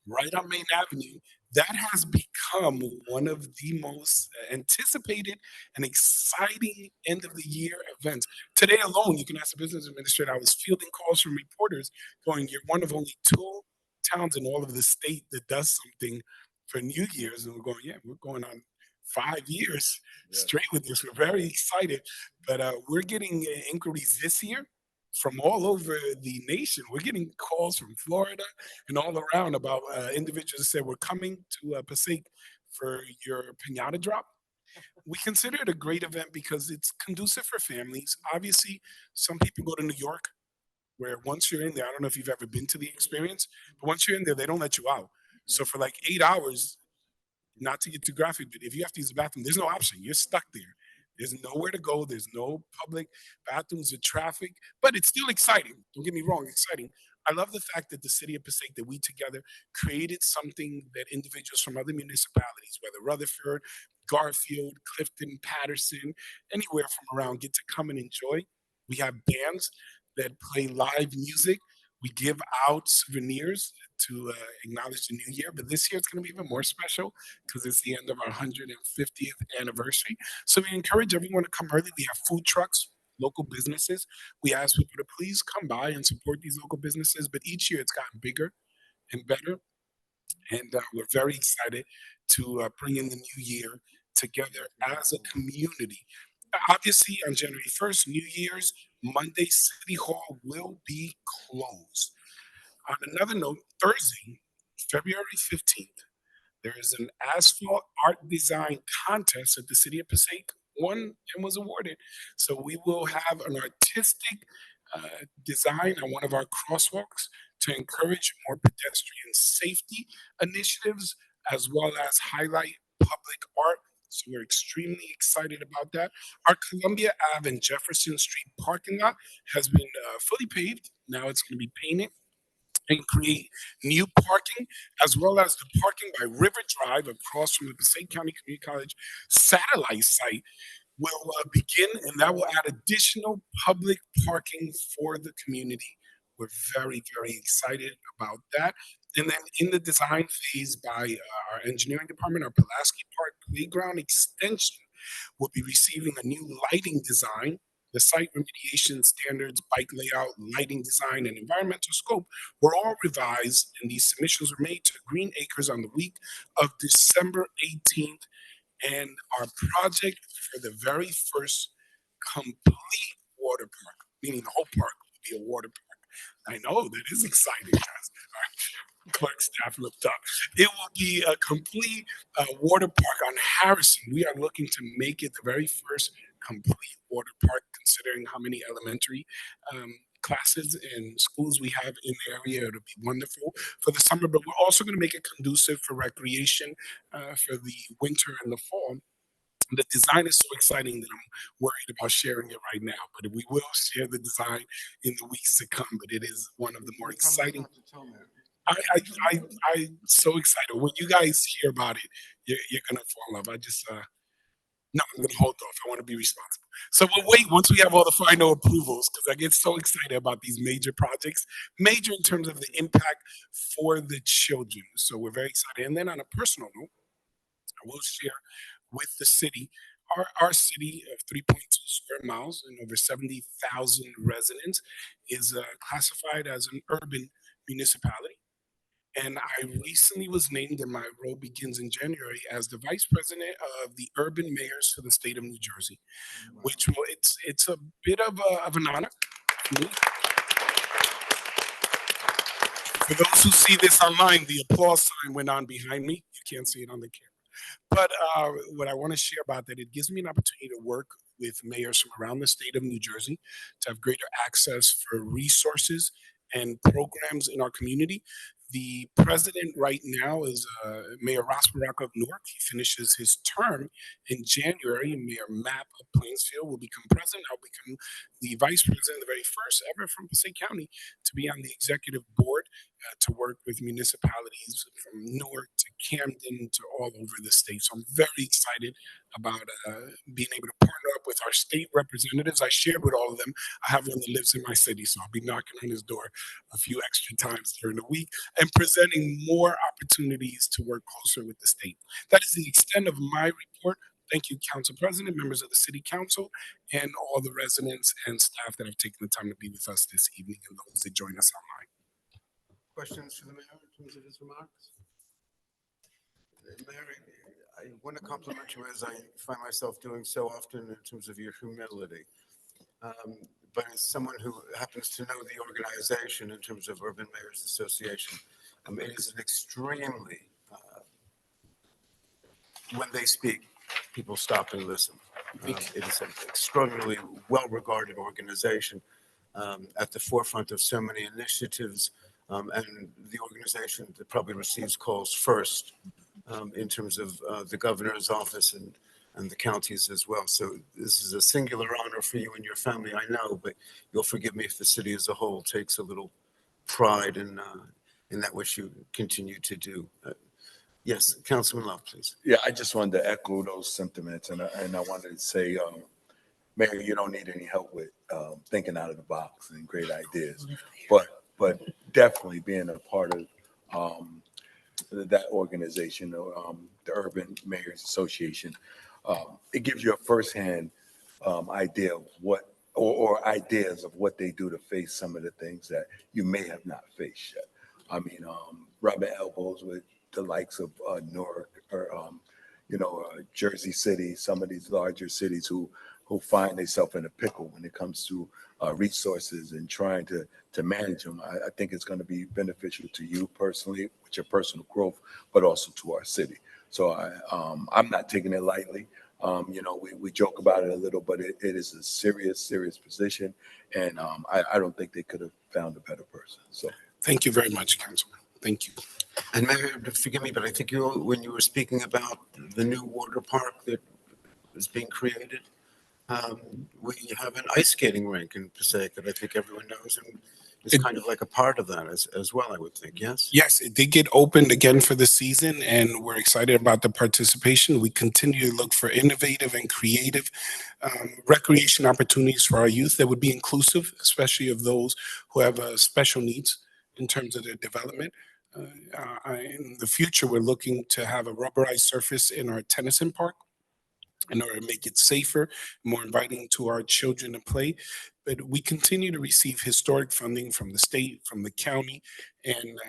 right on Main Avenue. That has become one of the most anticipated and exciting end of the year events. Today alone, you can ask the business administrator, I was fielding calls from reporters going, you're one of only 2 towns in all of the state that does something for New Year's. And we're going, yeah, we're going on 5 years straight with this. We're very excited, but we're getting inquiries this year from all over the nation. We're getting calls from Florida and all around about individuals that said, we're coming to Passaic for your piñata drop. We consider it a great event because it's conducive for families. Obviously, some people go to New York where once you're in there, I don't know if you've ever been to the experience, but once you're in there, they don't let you out. So for like 8 hours, not to get too graphic, but if you have to use the bathroom, there's no option. You're stuck there. There's nowhere to go. There's no public bathrooms or traffic, but it's still exciting. Don't get me wrong, exciting. I love the fact that the city of Passaic, that we together created something that individuals from other municipalities, whether Rutherford, Garfield, Clifton, Patterson, anywhere from around, get to come and enjoy. We have bands that play live music. We give out souvenirs to acknowledge the new year, but this year it's going to be even more special because it's the end of our 150th anniversary. So we encourage everyone to come early. We have food trucks, local businesses. We ask people to please come by and support these local businesses, but each year it's gotten bigger and better. And we're very excited to bring in the new year together as a community. Obviously, on January 1st, New Year's, Monday, City Hall will be closed. On another note, Thursday, February 15th, there is an asphalt art design contest that the city of Passaic won and was awarded. So we will have an artistic design on one of our crosswalks to encourage more pedestrian safety initiatives as well as highlight public art. So we're extremely excited about that. Our Columbia Ave and Jefferson Street parking lot has been fully paved. Now it's going to be painted and create new parking, as well as the parking by River Drive across from the Passaic County Community College satellite site will begin, and that will add additional public parking for the community. We're very, very excited about that. And then in the design phase by our engineering department, our Pulaski Park Playground Extension will be receiving a new lighting design The site remediation standards, bike layout, lighting design, and environmental scope were all revised, and these submissions were made to Green Acres on the week of December 18th. And our project for the very first complete water park, meaning the whole park will be a water park. I know that is exciting, guys. Clerk staff looked up. It will be a complete water park on Harrison. We are looking to make it the very first complete water park, considering how many elementary classes and schools we have in the area. It'll be wonderful for the summer, but we're also going to make it conducive for recreation for the winter and the fall. The design is so exciting that I'm worried about sharing it right now, but we will share the design in the weeks to come. But it is one of the more exciting. I'm so excited. When you guys hear about it, you're gonna fall in love. No, I'm gonna hold off. I want to be responsible. So we'll wait once we have all the final approvals, because I get so excited about these major projects, major in terms of the impact for the children. So we're very excited. And then on a personal note, I will share with the city. Our city of 3.2 square miles and over 70,000 residents is classified as an urban municipality. And I recently was named, and my role begins in January, as the vice president of the urban mayors for the state of New Jersey, which will, it's a bit of an honor for me. For those who see this online, the applause sign went on behind me. You can't see it on the camera. But what I want to share about that, it gives me an opportunity to work with mayors from around the state of New Jersey to have greater access for resources and programs in our community. The president right now is Mayor Ross Baraka of Newark. He finishes his term in January. Mayor Mapp of Plainsfield will become president. I'll become the vice president, the very first ever from Passaic County to be on the executive board to work with municipalities from Newark to Camden to all over the state. So I'm very excited about being able to partner up with our state representatives. I shared with all of them. I have one that lives in my city, so I'll be knocking on his door a few extra times during the week and presenting more opportunities to work closer with the state. That is the extent of my report. Thank you, Council President, members of the City Council, and all the residents and staff that have taken the time to be with us this evening and those that join us online. Questions for the mayor in terms of his remarks? Mayor, I want to compliment you, as I find myself doing so often, in terms of your humility. But as someone who happens to know the organization in terms of Urban Mayors Association, it is an extremely, when they speak, people stop and listen. It is an extraordinarily well-regarded organization at the forefront of so many initiatives, and the organization that probably receives calls first in terms of the governor's office and the counties as well. So this is a singular honor for you and your family, I know, but you'll forgive me if the city as a whole takes a little pride in that which you continue to do. Yes, Councilman Love, please. Yeah, I just wanted to echo those sentiments, and I wanted to say, Mayor, you don't need any help with thinking out of the box and great ideas, but definitely being a part of that organization, the Urban Mayors Association, it gives you a firsthand idea of what, or ideas of what they do to face some of the things that you may have not faced yet. I mean, rubbing elbows with the likes of Newark or, Jersey City, some of these larger cities who find themselves in a pickle when it comes to resources and trying to manage them. I think it's going to be beneficial to you personally with your personal growth, but also to our city. So I'm not taking it lightly. We joke about it a little, but it is a serious position. And I don't think they could have found a better person. So thank you very much, Councilman. Thank you. And Mayor, forgive me, but I think when you were speaking about the new water park that is being created, we have an ice skating rink in Passaic that I think everyone knows, and is kind of like a part of that as well, I would think, yes? Yes, it did get opened again for the season, and we're excited about the participation. We continue to look for innovative and creative recreation opportunities for our youth that would be inclusive, especially of those who have special needs in terms of their development. In the future, we're looking to have a rubberized surface in our Tennyson Park, in order to make it safer, more inviting to our children to play. But we continue to receive historic funding from the state, from the county, and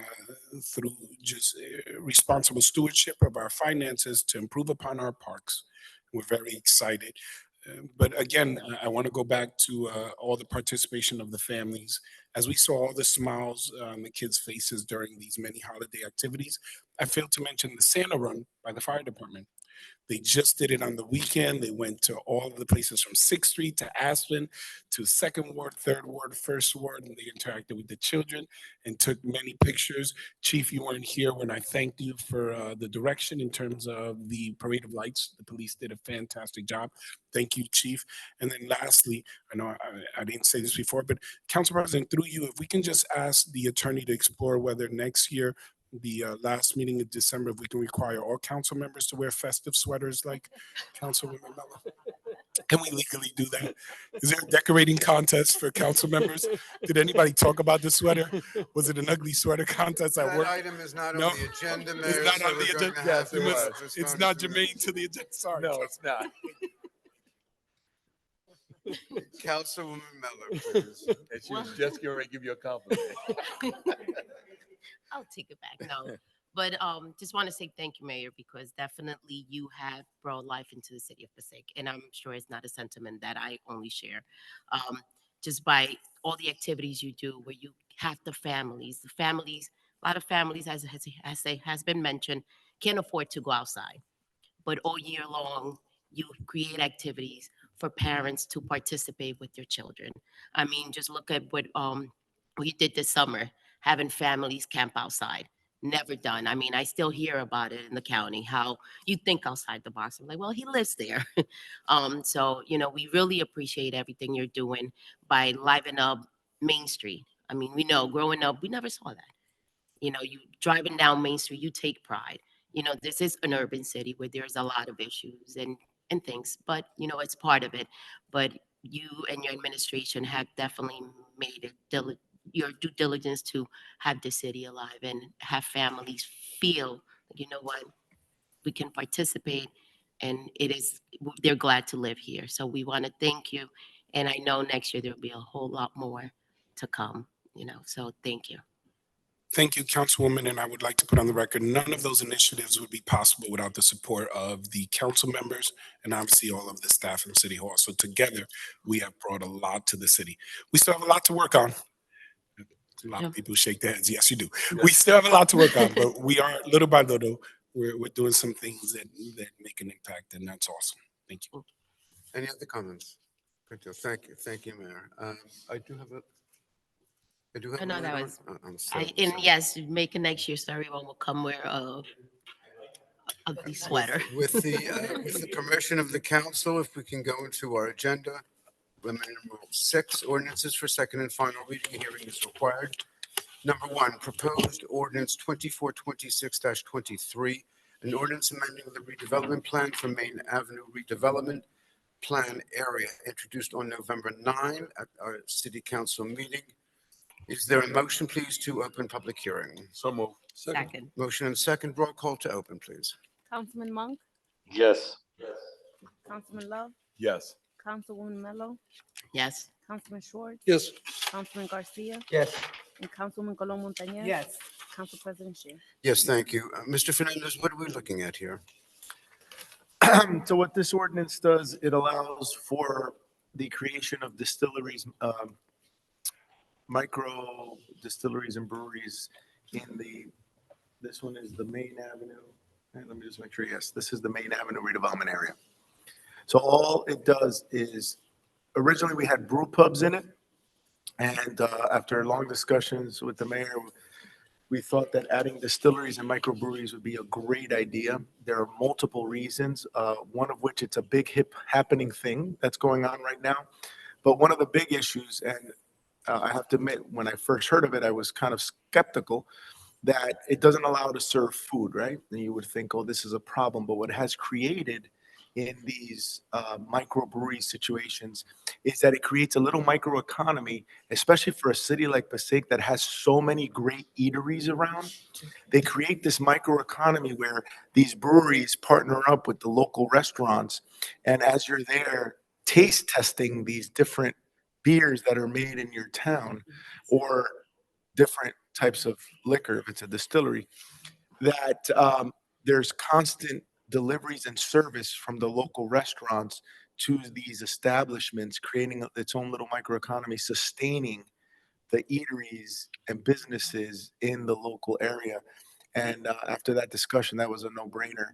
through just responsible stewardship of our finances to improve upon our parks. We're very excited. But again, I want to go back to all the participation of the families. As we saw all the smiles on the kids' faces during these many holiday activities, I failed to mention the Santa Run by the fire department. They just did it on the weekend. They went to all the places from 6th Street to Aspen to 2nd Ward, 3rd Ward, 1st Ward, and they interacted with the children and took many pictures. Chief, you weren't here when I thanked you for the direction in terms of the parade of lights. The police did a fantastic job. Thank you, Chief. And then lastly, I know I didn't say this before, but Council President, through you, if we can just ask the attorney to explore whether next year the last meeting in December, if we can require all council members to wear festive sweaters like Councilwoman Mello. Can we legally do that? Is there a decorating contest for council members? Did anybody talk about the sweater? Was it an ugly sweater contest at That work? item is not No? on the agenda, Mayor. It's not so on the we're going agenda? to have Yes, it to, was. postpone It's it not to the germane to the agenda. Sorry. No, it's not. Councilwoman Miller, please. And she was just getting ready to give you a compliment. I'll take it back. No, but just want to say thank you, Mayor, because definitely you have brought life into the city of Passaic, and I'm sure it's not a sentiment that I only share. Just by all the activities you do, where you have the families, a lot of families, has been mentioned, can't afford to go outside, but all year long you create activities for parents to participate with their children. I mean, just look at what we did this summer, having families camp outside. Never done. I mean, I still hear about it in the county, how you think outside the box. I'm like, well, he lives there. So, we really appreciate everything you're doing by livening up Main Street. I mean, we know growing up, we never saw that. You driving down Main Street, you take pride. This is an urban city where there's a lot of issues and things, but it's part of it. But you and your administration have definitely made it your due diligence to have the city alive and have families feel, what, we can participate, and they're glad to live here. So we want to thank you, and I know next year there'll be a whole lot more to come. So thank you. Thank you, Councilwoman, and I would like to put on the record, none of those initiatives would be possible without the support of the council members and obviously all of the staff from City Hall. So together, we have brought a lot to the city. We still have a lot to work on. A lot of people shake their heads. Yes, you do. We still have a lot to work on, but we are, little by little, we're doing some things that make an impact, and that's awesome. Thank you. Any other comments? Good deal. Thank you. Thank you, Mayor. I do have I know a that later was, one. I'm sorry. and sorry. yes, make it next year, so everyone will come wear a ugly sweater. With the permission of the council, if we can go into our agenda, limited rule 6, ordinances for second and final reading. Hearing is required. Number 1, proposed ordinance 2426-23, an ordinance amending the redevelopment plan for Main Avenue redevelopment plan area, introduced on November 9 at our city council meeting. Is there a motion, please, to open public hearing? So move. Second. Motion and second. Roll call to open, please. Councilman Monk, Yes. Councilman Love, Yes. Councilwoman Mello, Yes. Councilman Schwartz, Yes. Councilman Garcia, Yes. and Councilwoman Colon Montañez. Yes. Council President Shear. Yes, thank you. Mr. Fernandez, what are we looking at here? So what this ordinance does, it allows for the creation of distilleries, micro distilleries and breweries this one is the Main Avenue. And let me just make sure, yes, this is the Main Avenue redevelopment area. So all it does is, originally we had brew pubs in it. And after long discussions with the mayor, we thought that adding distilleries and microbreweries would be a great idea. There are multiple reasons, one of which it's a big happening thing that's going on right now. But one of the big issues, and I have to admit, when I first heard of it, I was kind of skeptical that it doesn't allow to serve food, right? And you would think, oh, this is a problem. But what it has created in these microbrewery situations is that it creates a little microeconomy, especially for a city like Passaic that has so many great eateries around. They create this microeconomy where these breweries partner up with the local restaurants. And as you're there taste testing these different beers that are made in your town or different types of liquor, if it's a distillery, that there's constant deliveries and service from the local restaurants to these establishments, creating its own little microeconomy, sustaining the eateries and businesses in the local area. And after that discussion, that was a no-brainer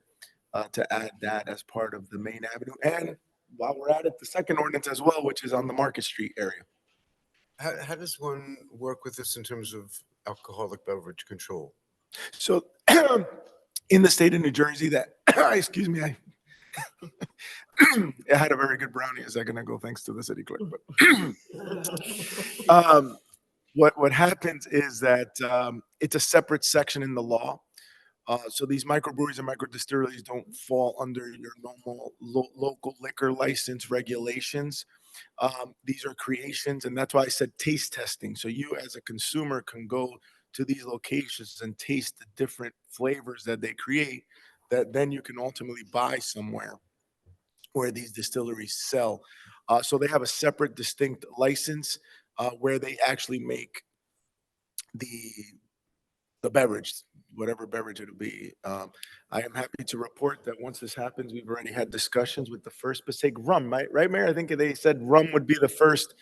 to add that as part of the main avenue. And while we're at it, the second ordinance as well, which is on the Market Street area. How does one work with this in terms of alcoholic beverage control? So in the state of New Jersey that, excuse me, I I had a very good brownie a second ago, thanks to the city clerk. But what happens is that it's a separate section in the law. So these microbreweries and microdistilleries don't fall under your normal local liquor license regulations. These are creations, and that's why I said taste testing. So you as a consumer can go to these locations and taste the different flavors that they create that then you can ultimately buy somewhere where these distilleries sell. So they have a separate distinct license where they actually make the beverage, whatever beverage it'll be. I am happy to report that once this happens, we've already had discussions with the first Passaic rum, right, Mayor? I think they said rum would be the first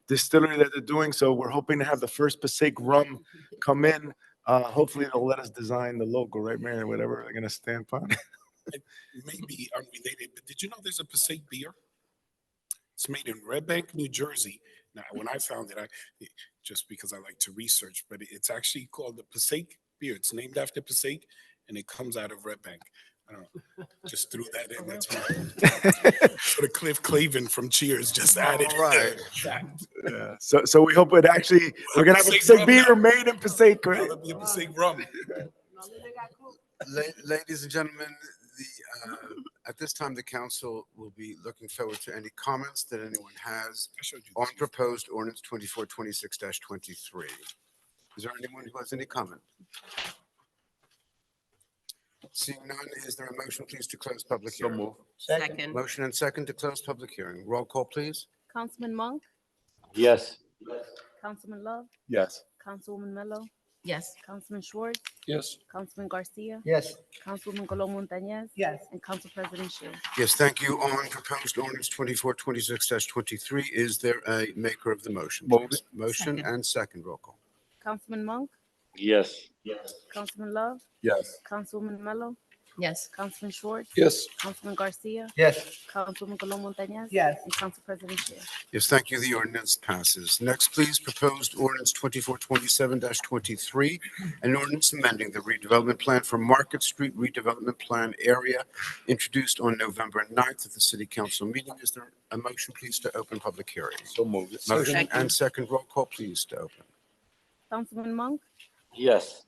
distillery that they're doing. So we're hoping to have the first Passaic rum come in. Hopefully they'll let us design the logo, right, Mayor? Whatever they're gonna stamp on. It may be unrelated, but did you know there's a Passaic beer? It's made in Red Bank, New Jersey. Now, when I found it, just because I like to research, but it's actually called the Passaic beer. It's named after Passaic, and it comes out of Red Bank. I don't know. Just threw that in. That's my sort of Cliff Clavin from Cheers just added. All right. that. Yeah. So we hope it actually, we're gonna have a Passaic beer made in Passaic, right? That'll be a Passaic rum. Ladies and gentlemen, at this time, the council will be looking forward to any comments that anyone has I showed you on this. proposed ordinance 2426-23. Is there anyone who has any comment? Seeing none, is there a motion, please, to close public So hearing? move. Second. Motion and second to close public hearing. Roll call, please. Councilman Monk, Yes. Councilman Love, Yes. Councilwoman Mello, Yes. Councilman Schwartz, Yes. Councilman Garcia, Yes. Councilwoman Colon Montañez. Yes. And Council President Shields. Yes, thank you. On proposed ordinance 2426-23, is there a maker of the motion? Move please? Motion Second. and second. Roll call. Councilman Monk, Yes. Councilman Love, Yes. Councilwoman Mello, Yes. Councilman Schwartz, Yes. Councilman Garcia, Yes. Councilwoman Colon Montañez. Yes. And Council President Shields. Yes, thank you. The ordinance passes. Next, please, proposed ordinance 2427-23, an ordinance amending the redevelopment plan for Market Street redevelopment plan area introduced on November 9th at the city council meeting. Is there a motion, please, to open public hearing? So move. Motion Second. and second. Roll call, please, to open. Councilman Monk, Yes.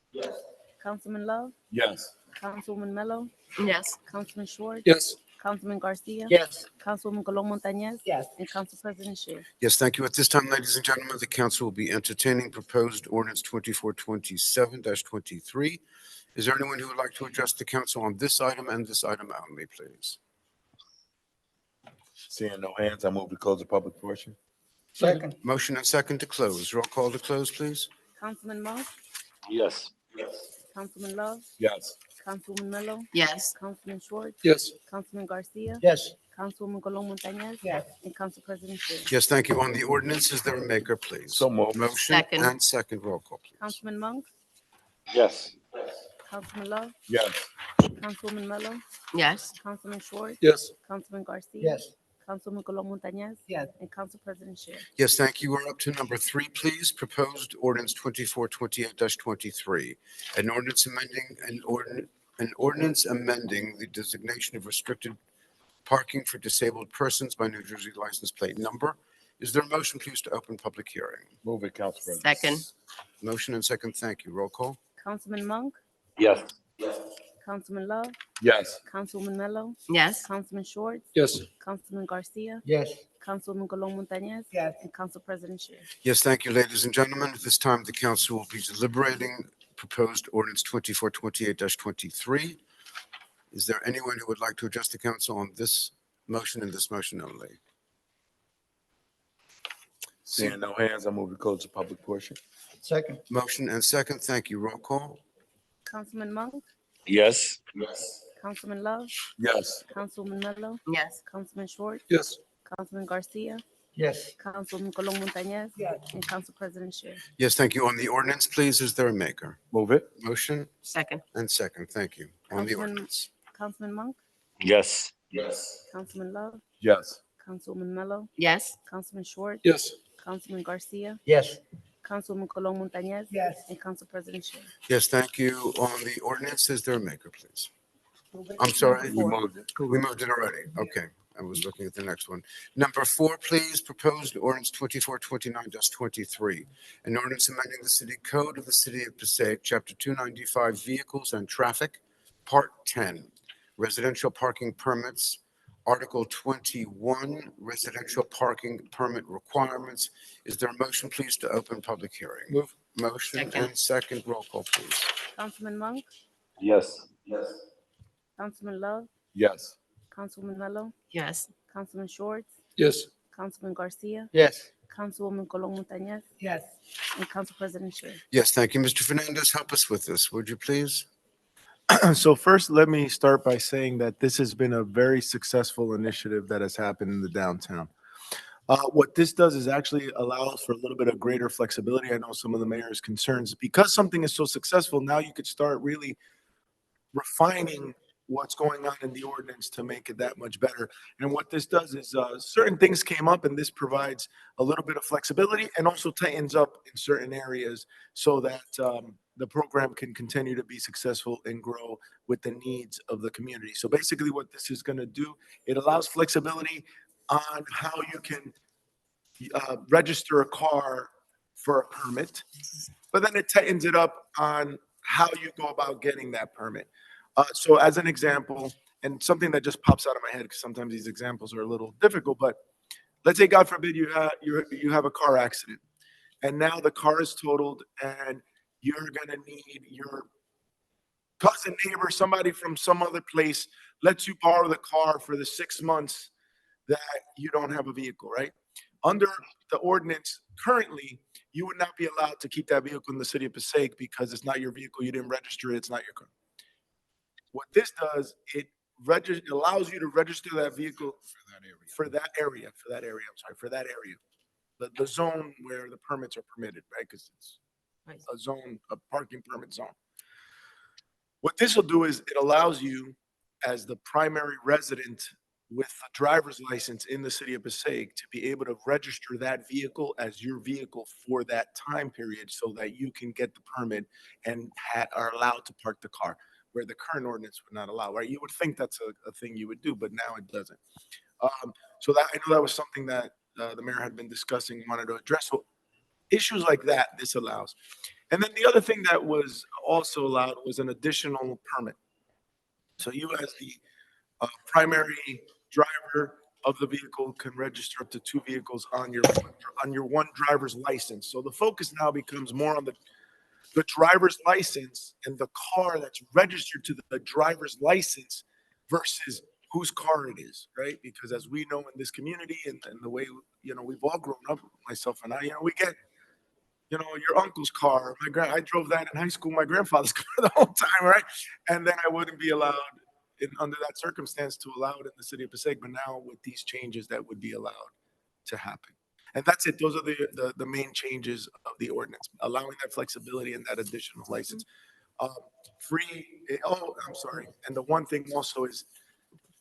Councilman Love, Yes. Councilwoman Mello, Yes. Councilman Schwartz, Yes. Councilman Garcia, Yes. Councilwoman Colon Montañez. Yes. And Council President Shields. Yes, thank you. At this time, ladies and gentlemen, the council will be entertaining proposed ordinance 2427-23. Is there anyone who would like to address the council on this item and this item only, please? Seeing no hands, I move to close the public portion. Second. Motion and second to close. Roll call to close, please. Councilman Monk, Yes. Councilman Love, Yes. Councilwoman Mello, Yes. Councilman Schwartz, Yes. Councilman Garcia, Yes. Councilwoman Colon Montañez. Yes. And Council President Shields. Yes, thank you. On the ordinance, is there a maker, please? So moved. Motion Second. and second. Roll call, please. Councilman Monk, Yes. Councilman Love, Yes. Councilwoman Mello, Yes. Councilman Schwartz, Yes. Councilman Garcia. Yes. Councilwoman Colon Montañez. Yes. And Council President Shields. Yes, thank you. We're up to number 3, please. Proposed ordinance 2428-23. An ordinance amending the designation of restricted parking for disabled persons by New Jersey license plate number. Is there a motion, please, to open public hearing? Move it, Council President. Second. Motion and second. Thank you. Roll call. Councilman Monk, Yes. Councilman Love, Yes. Councilwoman Mello, Yes. Councilman Schwartz, Yes. Councilman Garcia, Yes. Councilwoman Colon Montañez, Yes. and Council President Shear. Yes, thank you, ladies and gentlemen. At this time, the council will be deliberating proposed ordinance 2428-23. Is there anyone who would like to address the council on this motion and this motion only? Seeing no hands, I move to close the public portion. Second. Motion and second. Thank you. Roll call. Councilman Monk, Yes. Councilman Love, Yes. Councilwoman Mello, Yes. Councilman Schwartz, Yes. Councilman Garcia, Yes. Councilwoman Colon Montañez, and Council President Shear. Yes, thank you. On the ordinance, please, is there a maker? Move it. Motion Second. and second. Thank you. On the Councilman- ordinance. Councilman Monk, Yes. Councilman Love, Yes. Councilwoman Mello, Yes. Councilman Schwartz, Yes. Councilman Garcia, Yes. Councilwoman Colon Montañez, Yes. and Council President Shear. Yes, thank you. On the ordinance, is there a maker, please? I'm sorry. We moved it. We moved it already. Okay. I was looking at the next one. Number 4, please. Proposed ordinance 2429-23. An ordinance amending the city code of the city of Passaic, chapter 295, vehicles and traffic, part 10, residential parking permits, article 21, residential parking permit requirements. Is there a motion, please, to open public hearing? Move. Motion Second. and second. Roll call, please. Councilman Monk, Yes. Councilman Love, Yes. Councilwoman Mello, Yes. Councilman Schwartz, Yes. Councilman Garcia, Yes. Councilwoman Colon Montañez, Yes. and Council President Shear. Yes, thank you. Mr. Fernandez, help us with this, would you please? So first, let me start by saying that this has been a very successful initiative that has happened in the downtown. What this does is actually allows for a little bit of greater flexibility. I know some of the mayor's concerns, because something is so successful, now you could start really refining what's going on in the ordinance to make it that much better. And what this does is certain things came up, and this provides a little bit of flexibility and also tightens up in certain areas so that the program can continue to be successful and grow with the needs of the community. So basically what this is going to do, it allows flexibility on how you can register a car for a permit, but then it tightens it up on how you go about getting that permit. So as an example, and something that just pops out of my head, because sometimes these examples are a little difficult, but let's say, God forbid, you have a car accident, and now the car is totaled, and you're going to need your cousin, neighbor, somebody from some other place lets you borrow the car for the 6 months that you don't have a vehicle, right? Under the ordinance currently, you would not be allowed to keep that vehicle in the city of Passaic because it's not your vehicle. You didn't register it. It's not your car. What this does, it allows you to register that vehicle for that area. The zone where the permits are permitted, right? Because it's a zone, a parking permit zone. What this will do is it allows you, as the primary resident with a driver's license in the city of Passaic, to be able to register that vehicle as your vehicle for that time period so that you can get the permit and are allowed to park the car, where the current ordinance would not allow, right? You would think that's a thing you would do, but now it doesn't. So that, I know that was something that the mayor had been discussing and wanted to address. So issues like that, this allows. And then the other thing that was also allowed was an additional permit. So you, as the primary driver of the vehicle, can register up to 2 vehicles on your one driver's license. So the focus now becomes more on the driver's license and the car that's registered to the driver's license versus whose car it is, right? Because as we know in this community and the way, we've all grown up, myself and I, we get, your uncle's car. I drove that in high school, my grandfather's car the whole time, right? And then I wouldn't be allowed under that circumstance to allow it in the city of Passaic, but now with these changes, that would be allowed to happen. And that's it. Those are the main changes of the ordinance, allowing that flexibility and that additional license. I'm sorry. And the one thing also is,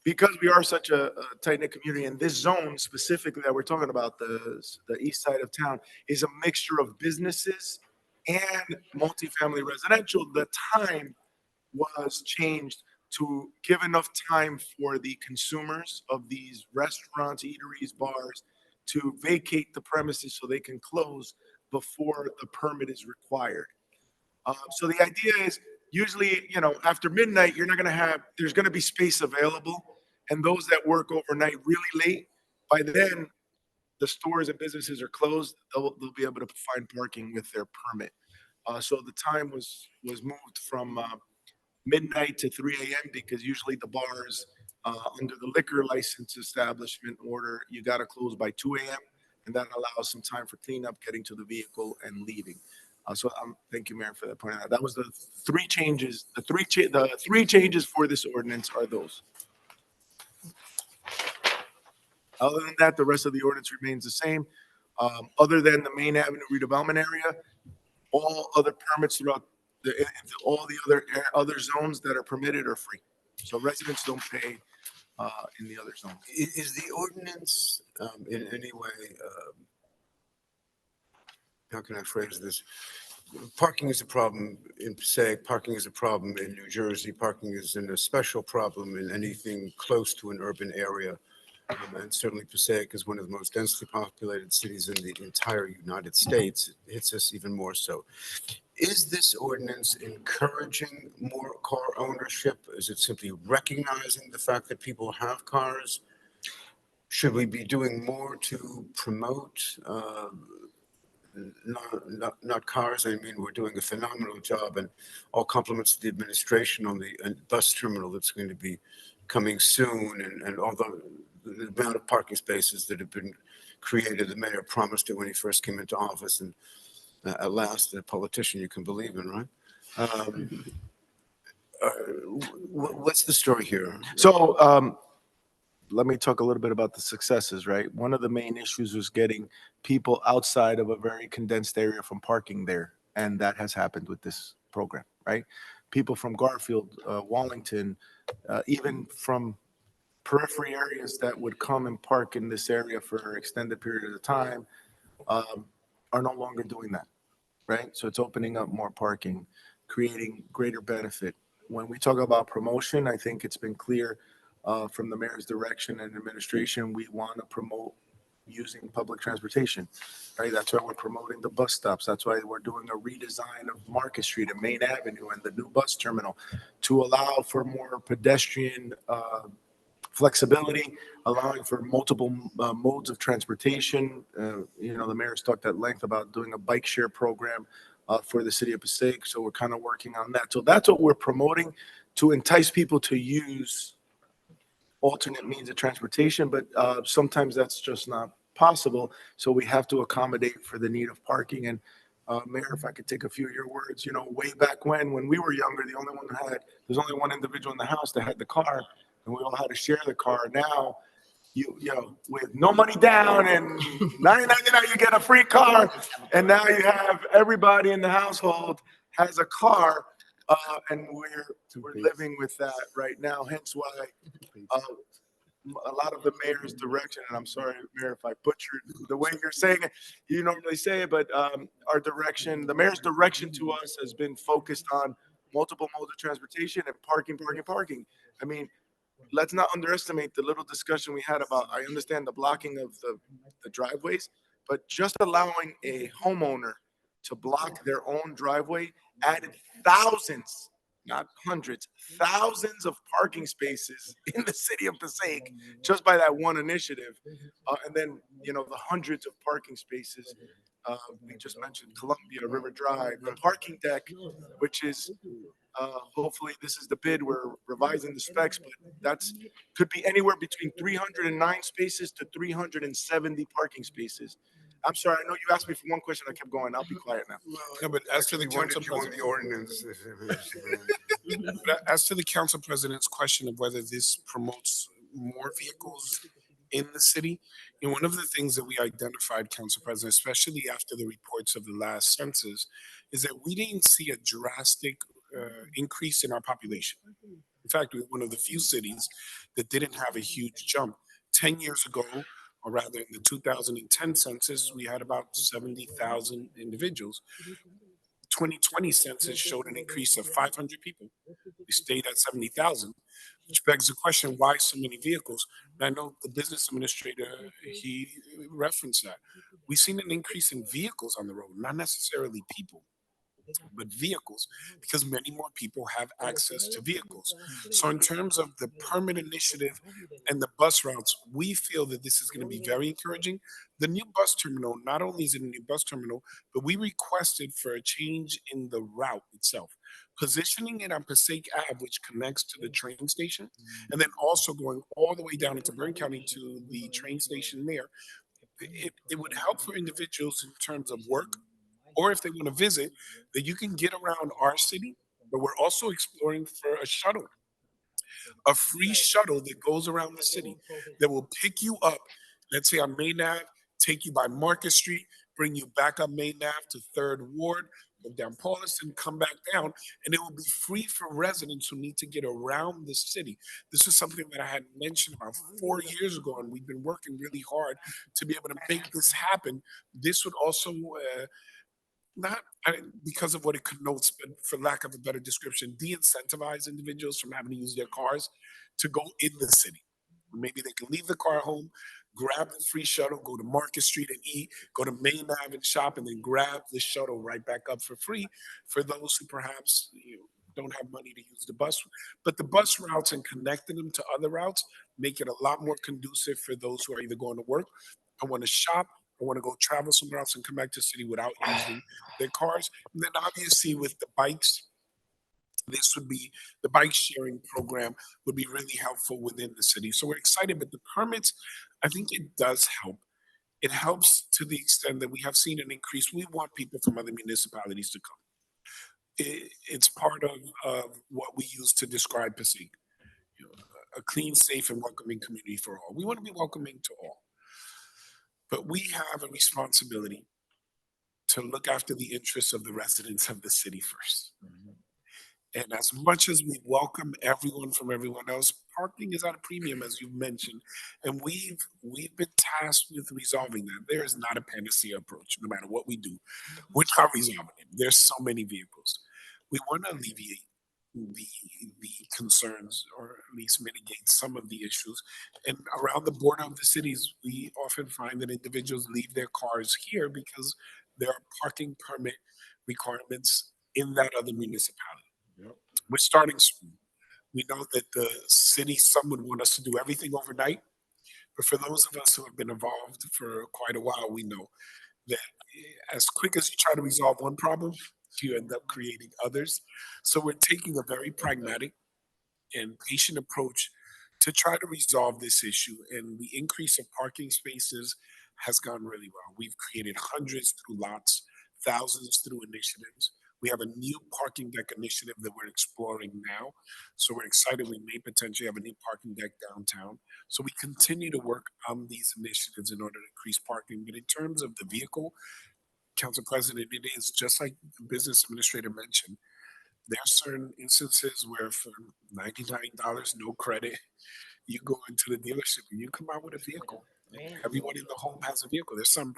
because we are such a tight-knit community, and this zone specifically that we're talking about, the east side of town, is a mixture of businesses and multifamily residential. The time was changed to give enough time for the consumers of these restaurants, eateries, bars to vacate the premises so they can close before the permit is required. So the idea is usually, you know, after midnight, you're not gonna have, there's gonna be space available. And those that work overnight really late, by then, the stores and businesses are closed. They'll be able to find parking with their permit. So the time was moved from midnight to 3 a.m. because usually the bars, under the liquor license establishment order, you got to close by 2 a.m. And that allows some time for cleanup, getting to the vehicle and leaving. Thank you, Mayor, for that point out. That was the three changes. The three changes for this ordinance are those. Other than that, the rest of the ordinance remains the same. Other than the main avenue redevelopment area, all other permits throughout all the other zones that are permitted are free. So residents don't pay in the other zones. Is the ordinance in any way, how can I phrase this? Parking is a problem in Passaic, parking is a problem in New Jersey, parking is a special problem in anything close to an urban area. And certainly Passaic is one of the most densely populated cities in the entire United States. It hits us even more so. Is this ordinance encouraging more car ownership? Is it simply recognizing the fact that people have cars? Should we be doing more to promote not cars? I mean, we're doing a phenomenal job, and all compliments to the administration on the bus terminal that's going to be coming soon, and all the amount of parking spaces that have been created. The mayor promised it when he first came into office, and at last, a politician you can believe in, right? What's the story here? So let me talk a little bit about the successes, right? One of the main issues was getting people outside of a very condensed area from parking there. And that has happened with this program, right? People from Garfield, Wallington, even from periphery areas that would come and park in this area for an extended period of time, are no longer doing that, right? So it's opening up more parking, creating greater benefit. When we talk about promotion, I think it's been clear from the mayor's direction and administration, we want to promote using public transportation, right? That's why we're promoting the bus stops. That's why we're doing a redesign of Market Street and Main Avenue and the new bus terminal to allow for more pedestrian flexibility, allowing for multiple modes of transportation. You know, the mayor's talked at length about doing a bike share program for the city of Passaic. So we're kind of working on that. So that's what we're promoting, to entice people to use alternate means of transportation, but sometimes that's just not possible. So we have to accommodate for the need of parking. And Mayor, if I could take a few of your words, you know, way back when we were younger, there's only one individual in the house that had the car, and we all had to share the car. Now, you know, with no money down and $9.99, you get a free car, and now you have everybody in the household has a car. And we're living with that right now, hence why a lot of the mayor's direction, and I'm sorry, Mayor, if I butchered the way you're saying it, you normally say it, but our direction, the mayor's direction to us has been focused on multiple modes of transportation and parking. I mean, let's not underestimate the little discussion we had about, I understand the blocking of the driveways, but just allowing a homeowner to block their own driveway added thousands, not hundreds, thousands of parking spaces in the city of Passaic just by that one initiative. And then, you know, the hundreds of parking spaces. We just mentioned Columbia, River Drive, the parking deck, which is hopefully this is the bid. We're revising the specs, but that's could be anywhere between 309 spaces to 370 parking spaces. I'm sorry, I know you asked me for one question. I kept going. I'll be quiet now. No, but as to the council president, the ordinance. as to the council president's question of whether this promotes more vehicles in the city, you know, one of the things that we identified, Council President, especially after the reports of the last census, is that we didn't see a drastic increase in our population. In fact, we're one of the few cities that didn't have a huge jump. 10 years ago, or rather in the 2010 census, we had about 70,000 individuals. 2020 census showed an increase of 500 people. We stayed at 70,000, which begs the question, why so many vehicles? And I know the business administrator, he referenced that. We've seen an increase in vehicles on the road, not necessarily people. but vehicles, because many more people have access to vehicles. So in terms of the permit initiative and the bus routes, we feel that this is going to be very encouraging. The new bus terminal, not only is it a new bus terminal, but we requested for a change in the route itself, positioning it on Passaic Ave, which connects to the train station, and then also going all the way down into Bergen County to the train station there. It would help for individuals in terms of work, or if they want to visit, that you can get around our city, but we're also exploring for a free shuttle that goes around the city that will pick you up, let's say on Main Ave, take you by Market Street, bring you back up Main Ave to Third Ward, go down Paulison, come back down, and it will be free for residents who need to get around the city. This is something that I had mentioned about 4 years ago, and we've been working really hard to be able to make this happen. This would also not because of what it connotes, but for lack of a better description, de-incentivize individuals from having to use their cars to go in the city. Maybe they can leave the car home, grab the free shuttle, go to Market Street and eat, go to Main Ave and shop, and then grab the shuttle right back up for free for those who perhaps don't have money to use the bus. But the bus routes and connecting them to other routes make it a lot more conducive for those who are either going to work or want to shop or want to go travel somewhere else and come back to the city without using their cars. And then obviously with the bikes, this would be the bike sharing program would be really helpful within the city. So we're excited, but the permits, I think it does help. It helps to the extent that we have seen an increase. We want people from other municipalities to come. It's part of what we use to describe Passaic, a clean, safe, and welcoming community for all. We want to be welcoming to all, but we have a responsibility to look after the interests of the residents of the city first. And as much as we welcome everyone from everyone else, parking is at a premium, as you've mentioned, and we've been tasked with resolving that. There is not a panacea approach, no matter what we do. We're not resolving it. There's so many vehicles. We want to alleviate the concerns, or at least mitigate some of the issues. And around the border of the cities, we often find that individuals leave their cars here because there are parking permit requirements in that other municipality. We're starting soon. We know that the city, some would want us to do everything overnight, but for those of us who have been involved for quite a while, we know that as quick as you try to resolve one problem, you end up creating others. So we're taking a very pragmatic and patient approach to try to resolve this issue. And the increase of parking spaces has gone really well. We've created hundreds through lots, thousands through initiatives. We have a new parking deck initiative that we're exploring now. So we're excited we may potentially have a new parking deck downtown. So we continue to work on these initiatives in order to increase parking. But in terms of the vehicle, Council President, it is just like the business administrator mentioned. There are certain instances where for $99, no credit, you go into the dealership and you come out with a vehicle. Everyone in the home has a vehicle. There's some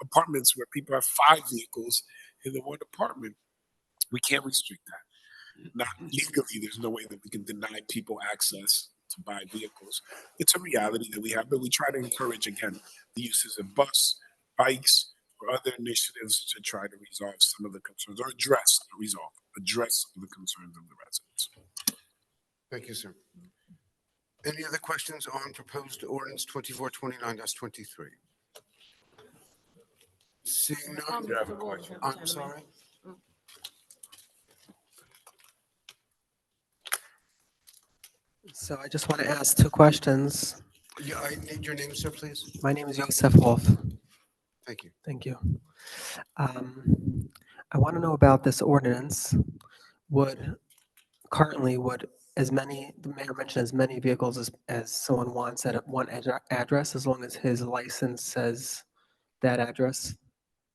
apartments where people have 5 vehicles in the one apartment. We can't restrict that. Not legally, there's no way that we can deny people access to buy vehicles. It's a reality that we have, but we try to encourage, again, the uses of bus, bikes, or other initiatives to try to resolve some of the concerns, or address some of the concerns of the residents. Thank you, sir. Any other questions on proposed ordinance 2429-23? Seeing none, You have a question? I'm sorry. So I just want to ask 2 questions. Yeah, I need your name, sir, please. My name is Yosef Wolf. Thank you. Thank you. I want to know about this ordinance. Currently, the mayor mentioned as many vehicles as someone wants at one address, as long as his license says that address,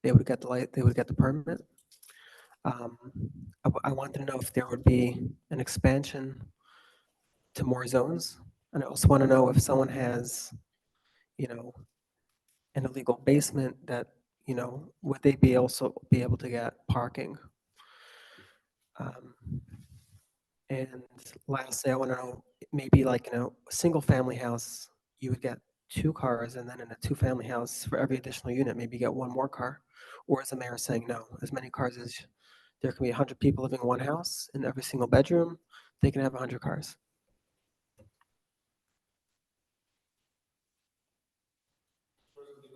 they would get the permit. I wanted to know if there would be an expansion to more zones. And I also want to know if someone has, an illegal basement that, would they be able to get parking? And lastly, I want to know, maybe like, a single family house, you would get 2 cars, and then in a 2-family house, for every additional unit, maybe you get 1 more car. Or is the mayor saying no, as many cars as there can be 100 people living in one house, in every single bedroom, they can have 100 cars.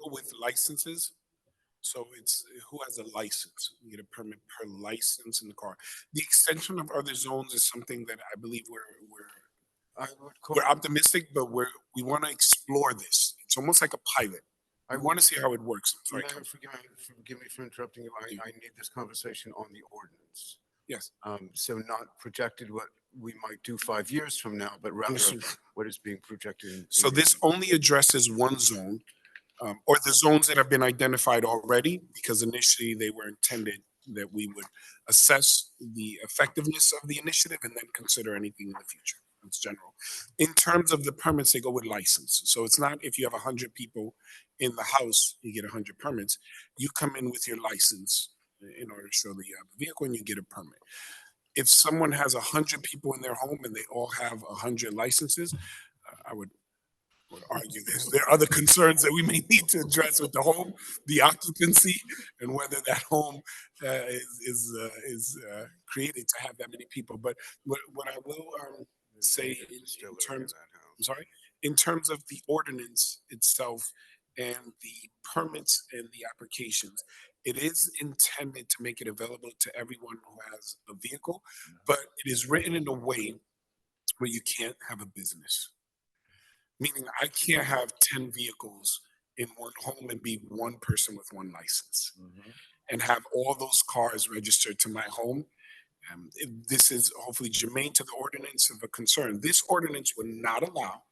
Go with licenses. So it's who has a license. You get a permit per license in the car. The extension of other zones is something that I believe I would call, we're optimistic, but we want to explore this. It's almost like a pilot. I want to see how it works. I'm sorry, Mayor, Councilman. forgive me for interrupting you. I need this conversation on the ordinance. Yes. So not projected what we might do 5 years from now, but rather Understood. what is being projected. So this only addresses one zone, or the zones that have been identified already, because initially they were intended that we would assess the effectiveness of the initiative and then consider anything in the future. It's general. In terms of the permits, they go with license. So it's not if you have 100 people in the house, you get 100 permits. You come in with your license in order to show that you have a vehicle and you get a permit. If someone has 100 people in their home and they all have 100 licenses, I would argue there are other concerns that we may need to address with the home, the occupancy, and whether that home is created to have that many people. But what I will say in terms, I'm sorry, in terms of the ordinance itself and the permits and the applications, it is intended to make it available to everyone who has a vehicle, but it is written in a way where you can't have a business. Meaning I can't have 10 vehicles in one home and be one person with one license and have all those cars registered to my home. This is hopefully germane to the ordinance of a concern. This ordinance would not allow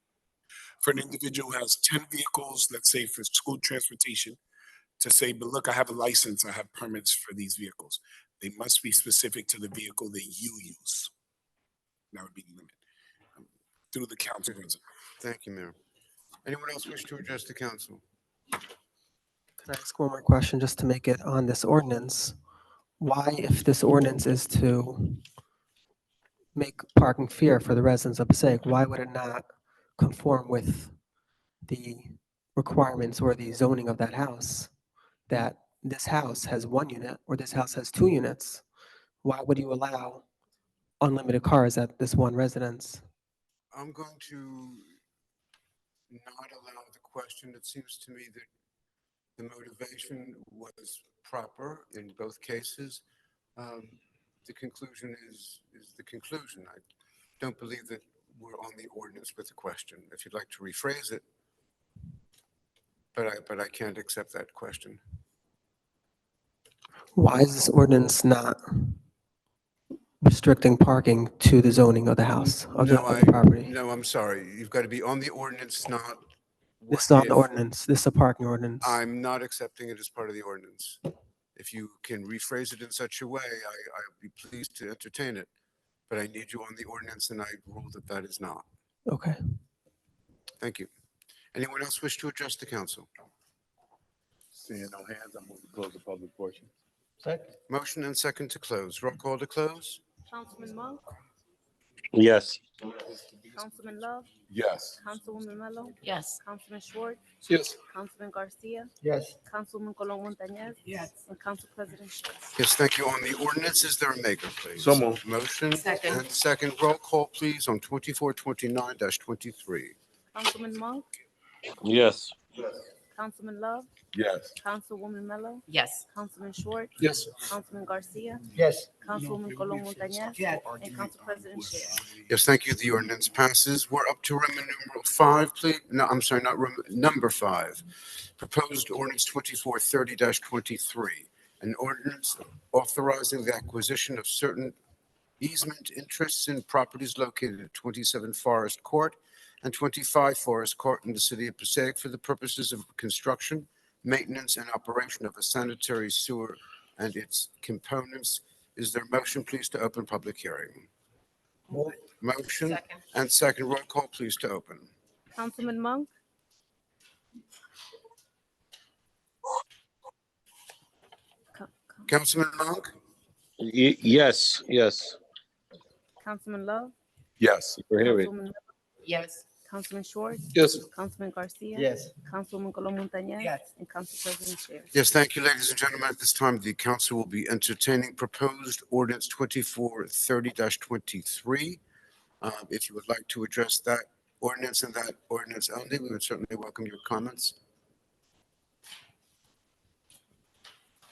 for an individual who has 10 vehicles, let's say for school transportation, to say, but look, I have a license, I have permits for these vehicles. They must be specific to the vehicle that you use. That would be the limit. Through the council. Thank you, Mayor. Anyone else wish to address the council? Can I ask one more question just to make it on this ordinance? Why, if this ordinance is to make parking fair for the residents of Passaic, why would it not conform with the requirements or the zoning of that house? That this house has 1 unit or this house has 2 units? Why would you allow unlimited cars at this one residence? I'm going to not allow the question. It seems to me that the motivation was proper in both cases. The conclusion is the conclusion. I don't believe that we're on the ordinance with the question. If you'd like to rephrase it, but I can't accept that question. Why is this ordinance not restricting parking to the zoning of the house, of the property? No, I'm sorry. You've got to be on the ordinance, not. This is on the ordinance, this is a parking ordinance. I'm not accepting it as part of the ordinance. If you can rephrase it in such a way, I'd be pleased to entertain it. But I need you on the ordinance, and I rule that that is not. Okay. Thank you. Anyone else wish to address the council? Seeing no hands, I'm going to close the public portion. Motion and second to close. Roll call to close. Councilman Monk, Yes. Councilman Love, Yes. Councilwoman Mello, Yes. Councilman Schwartz, Yes. Councilman Garcia, Yes. Councilwoman Colon Montañez. Yes. And Council President Schwartz. Yes, thank you. On the ordinance, is there a maker, please? So moved. Motion Second. and second. Roll call, please, on 2429-23. Councilman Monk, Yes. Councilman Love, Yes. Councilwoman Mello, Yes. Councilman Schwartz, Yes. Councilman Garcia, Yes. Councilwoman Colon Montañez, and Council President Schwartz. Yes, thank you. The ordinance passes. We're up to Roman numeral 5, please. No, I'm sorry, not number 5. Proposed ordinance 2430-23. An ordinance authorizing the acquisition of certain easement interests in properties located at 27 Forest Court and 25 Forest Court in the city of Passaic for the purposes of construction, maintenance, and operation of a sanitary sewer and its components. Is there a motion, please, to open public hearing? Motion Second. and second. Roll call, please, to open. Councilman Monk, Councilman Monk? Yes. Councilman Love, Yes. We're hearing. Councilwoman Mello, Yes. Councilman Schwartz. Yes. Councilman Garcia. Yes. Councilwoman Colom Montañez. Yes. And Council President Sher. Yes, thank you, ladies and gentlemen. At this time, the council will be entertaining proposed ordinance 2430-23. If you would like to address that ordinance and that ordinance only, we would certainly welcome your comments.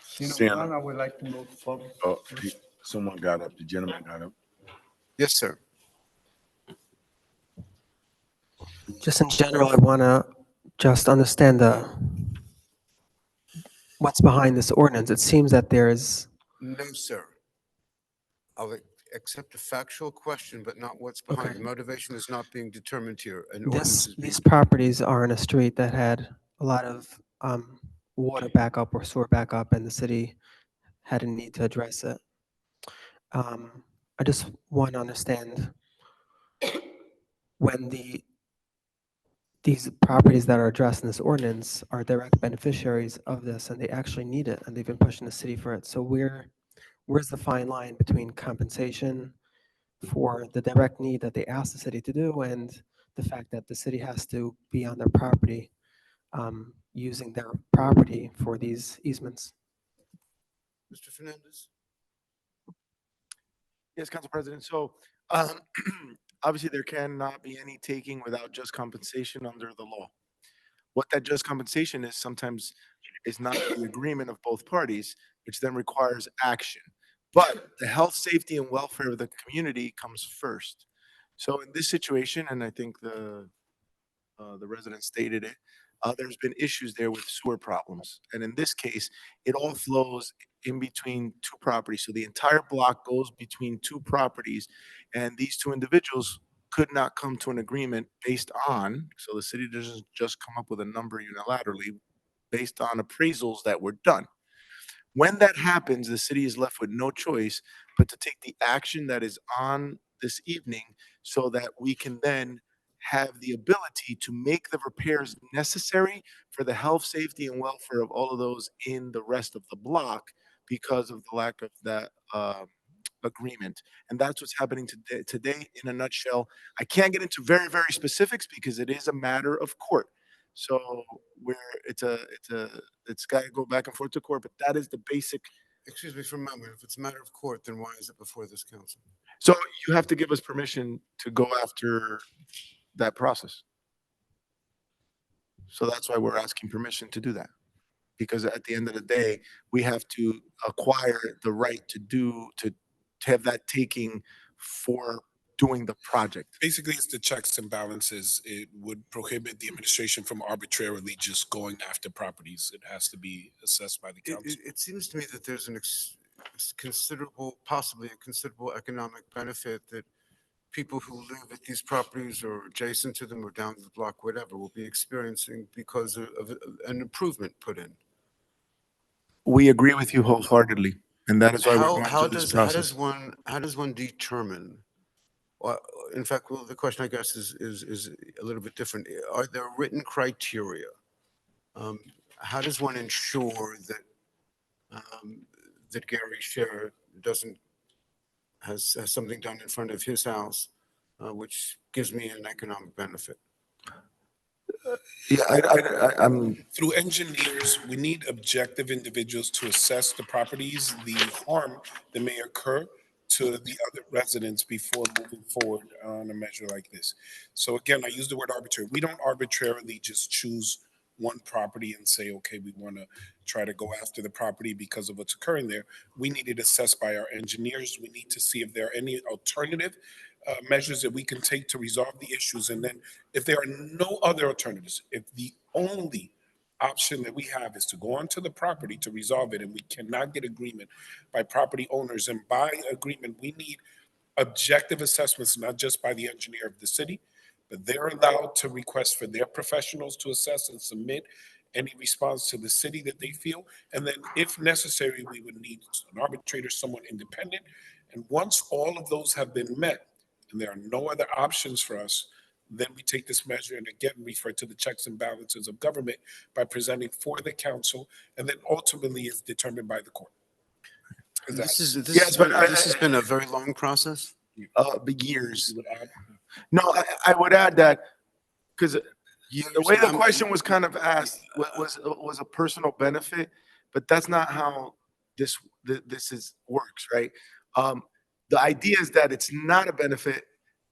Seeing none, I would like to move forward. Oh, someone got up, the gentleman got up. Yes, sir. Just in general, I want to just understand what's behind this ordinance. It seems that there's, No, sir. I'll accept a factual question, but not what's behind. Okay. The motivation is not being determined here. An ordinance is being. these properties are in a street that had a lot of water backup or sewer backup, and the city had a need to address it. I just want to understand when these properties that are addressed in this ordinance are direct beneficiaries of this, and they actually need it, and they've been pushing the city for it. So where's the fine line between compensation for the direct need that they ask the city to do and the fact that the city has to be on their property, using their property for these easements? Mr. Fernandez? Yes, Council President. So obviously there cannot be any taking without just compensation under the law. What that just compensation is sometimes is not the agreement of both parties, which then requires action. But the health, safety, and welfare of the community comes first. So in this situation, and I think the resident stated it, there's been issues there with sewer problems. And in this case, it all flows in between two properties. So the entire block goes between two properties, and these two individuals could not come to an agreement based on, so the city doesn't just come up with a number unilaterally, based on appraisals that were done. When that happens, the city is left with no choice but to take the action that is on this evening so that we can then have the ability to make the repairs necessary for the health, safety, and welfare of all of those in the rest of the block because of the lack of that agreement. And that's what's happening today in a nutshell. I can't get into very, very specifics because it is a matter of court. So where it's got to go back and forth to court, but that is the basic. Excuse me for a moment. If it's a matter of court, then why is it before this council? So you have to give us permission to go after that process. So that's why we're asking permission to do that. Because at the end of the day, we have to acquire the right to have that taking for doing the project. Basically, it's the checks and balances. It would prohibit the administration from arbitrarily just going after properties. It has to be assessed by the council. It seems to me that there's an considerable, possibly a considerable economic benefit that people who live at these properties or adjacent to them or down the block, whatever, will be experiencing because of an improvement put in. We agree with you wholeheartedly, and that is why we're going through this process. How does one determine? Well, in fact, well, the question I guess is a little bit different. Are there written criteria? How does one ensure that Gary Sher has something done in front of his house, which gives me an economic benefit? Yeah, I'm Through engineers, we need objective individuals to assess the properties, the harm that may occur to the other residents before moving forward on a measure like this. So again, I use the word arbitrary. We don't arbitrarily just choose one property and say, okay, we want to try to go after the property because of what's occurring there. We need it assessed by our engineers. We need to see if there are any alternative measures that we can take to resolve the issues. And then if there are no other alternatives, if the only option that we have is to go onto the property to resolve it, and we cannot get agreement by property owners, and by agreement, we need objective assessments, not just by the engineer of the city, but they're allowed to request for their professionals to assess and submit any response to the city that they feel. And then if necessary, we would need an arbitrator, someone independent. And once all of those have been met, and there are no other options for us, then we take this measure and again refer to the checks and balances of government by presenting for the council, and then ultimately is determined by the court. This Yes, but has been a very long process. Years. You would add? No, I would add that because the way the question was kind of asked was a personal benefit, but that's not how this works, right? The idea is that it's not a benefit.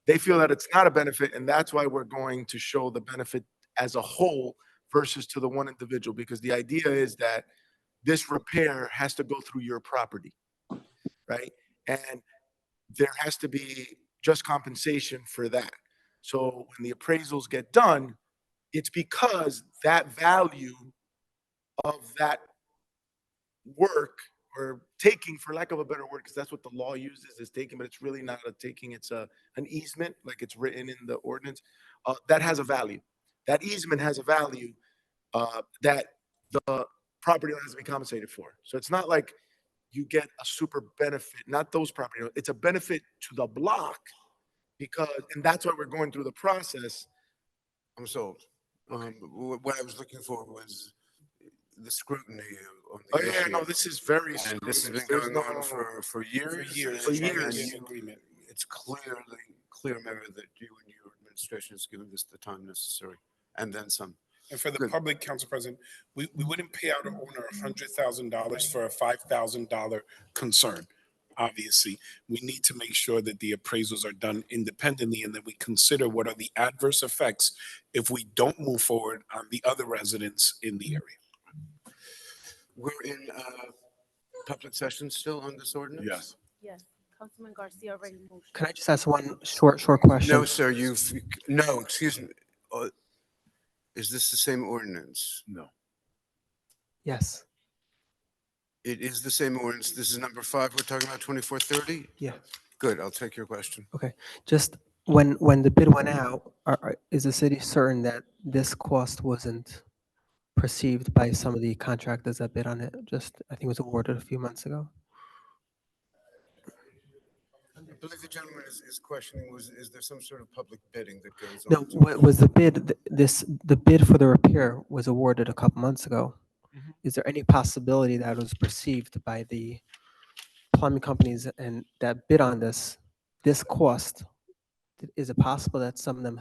They feel that it's not a benefit, and that's why we're going to show the benefit as a whole versus to the one individual, because the idea is that this repair has to go through your property, right? And there has to be just compensation for that. So when the appraisals get done, it's because that value of that work or taking, for lack of a better word, because that's what the law uses, is taking, but it's really not a taking, it's an easement, like it's written in the ordinance, that has a value. That easement has a value that the property owner has to be compensated for. So it's not like you get a super benefit, not those property owners. It's a benefit to the block because, and that's why we're going through the process. I'm sold. What I was looking for was the scrutiny on Oh the yeah, issue. no, this is very And this has been There's going on for years. For and years. It's clear, Mayor, that you and your administration has given this the time necessary, and then some. And for the Good. public, Council President, we wouldn't pay out an owner $100,000 for a $5,000 concern. Obviously, we need to make sure that the appraisals are done independently and that we consider what are the adverse effects if we don't move forward on the other residents in the area. We're in public session still on this ordinance? Yes. Yes, Councilman Garcia already motioned. Can I just ask one short question? No, sir, no, excuse me. Is this the same ordinance? No. Yes, It is the same ordinance. This is number 5. We're talking about 2430? yeah, Good, I'll take your question. okay. Just when the bid went out, is the city certain that this cost wasn't perceived by some of the contractors that bid on it? Just, I think it was awarded a few months ago. I believe the gentleman is questioning, is there some sort of public bidding that goes No, on? was the bid, the bid for the repair was awarded a couple months ago. Mhm. Is there any possibility that it was perceived by the plumbing companies and that bid on this cost? Is it possible that some of them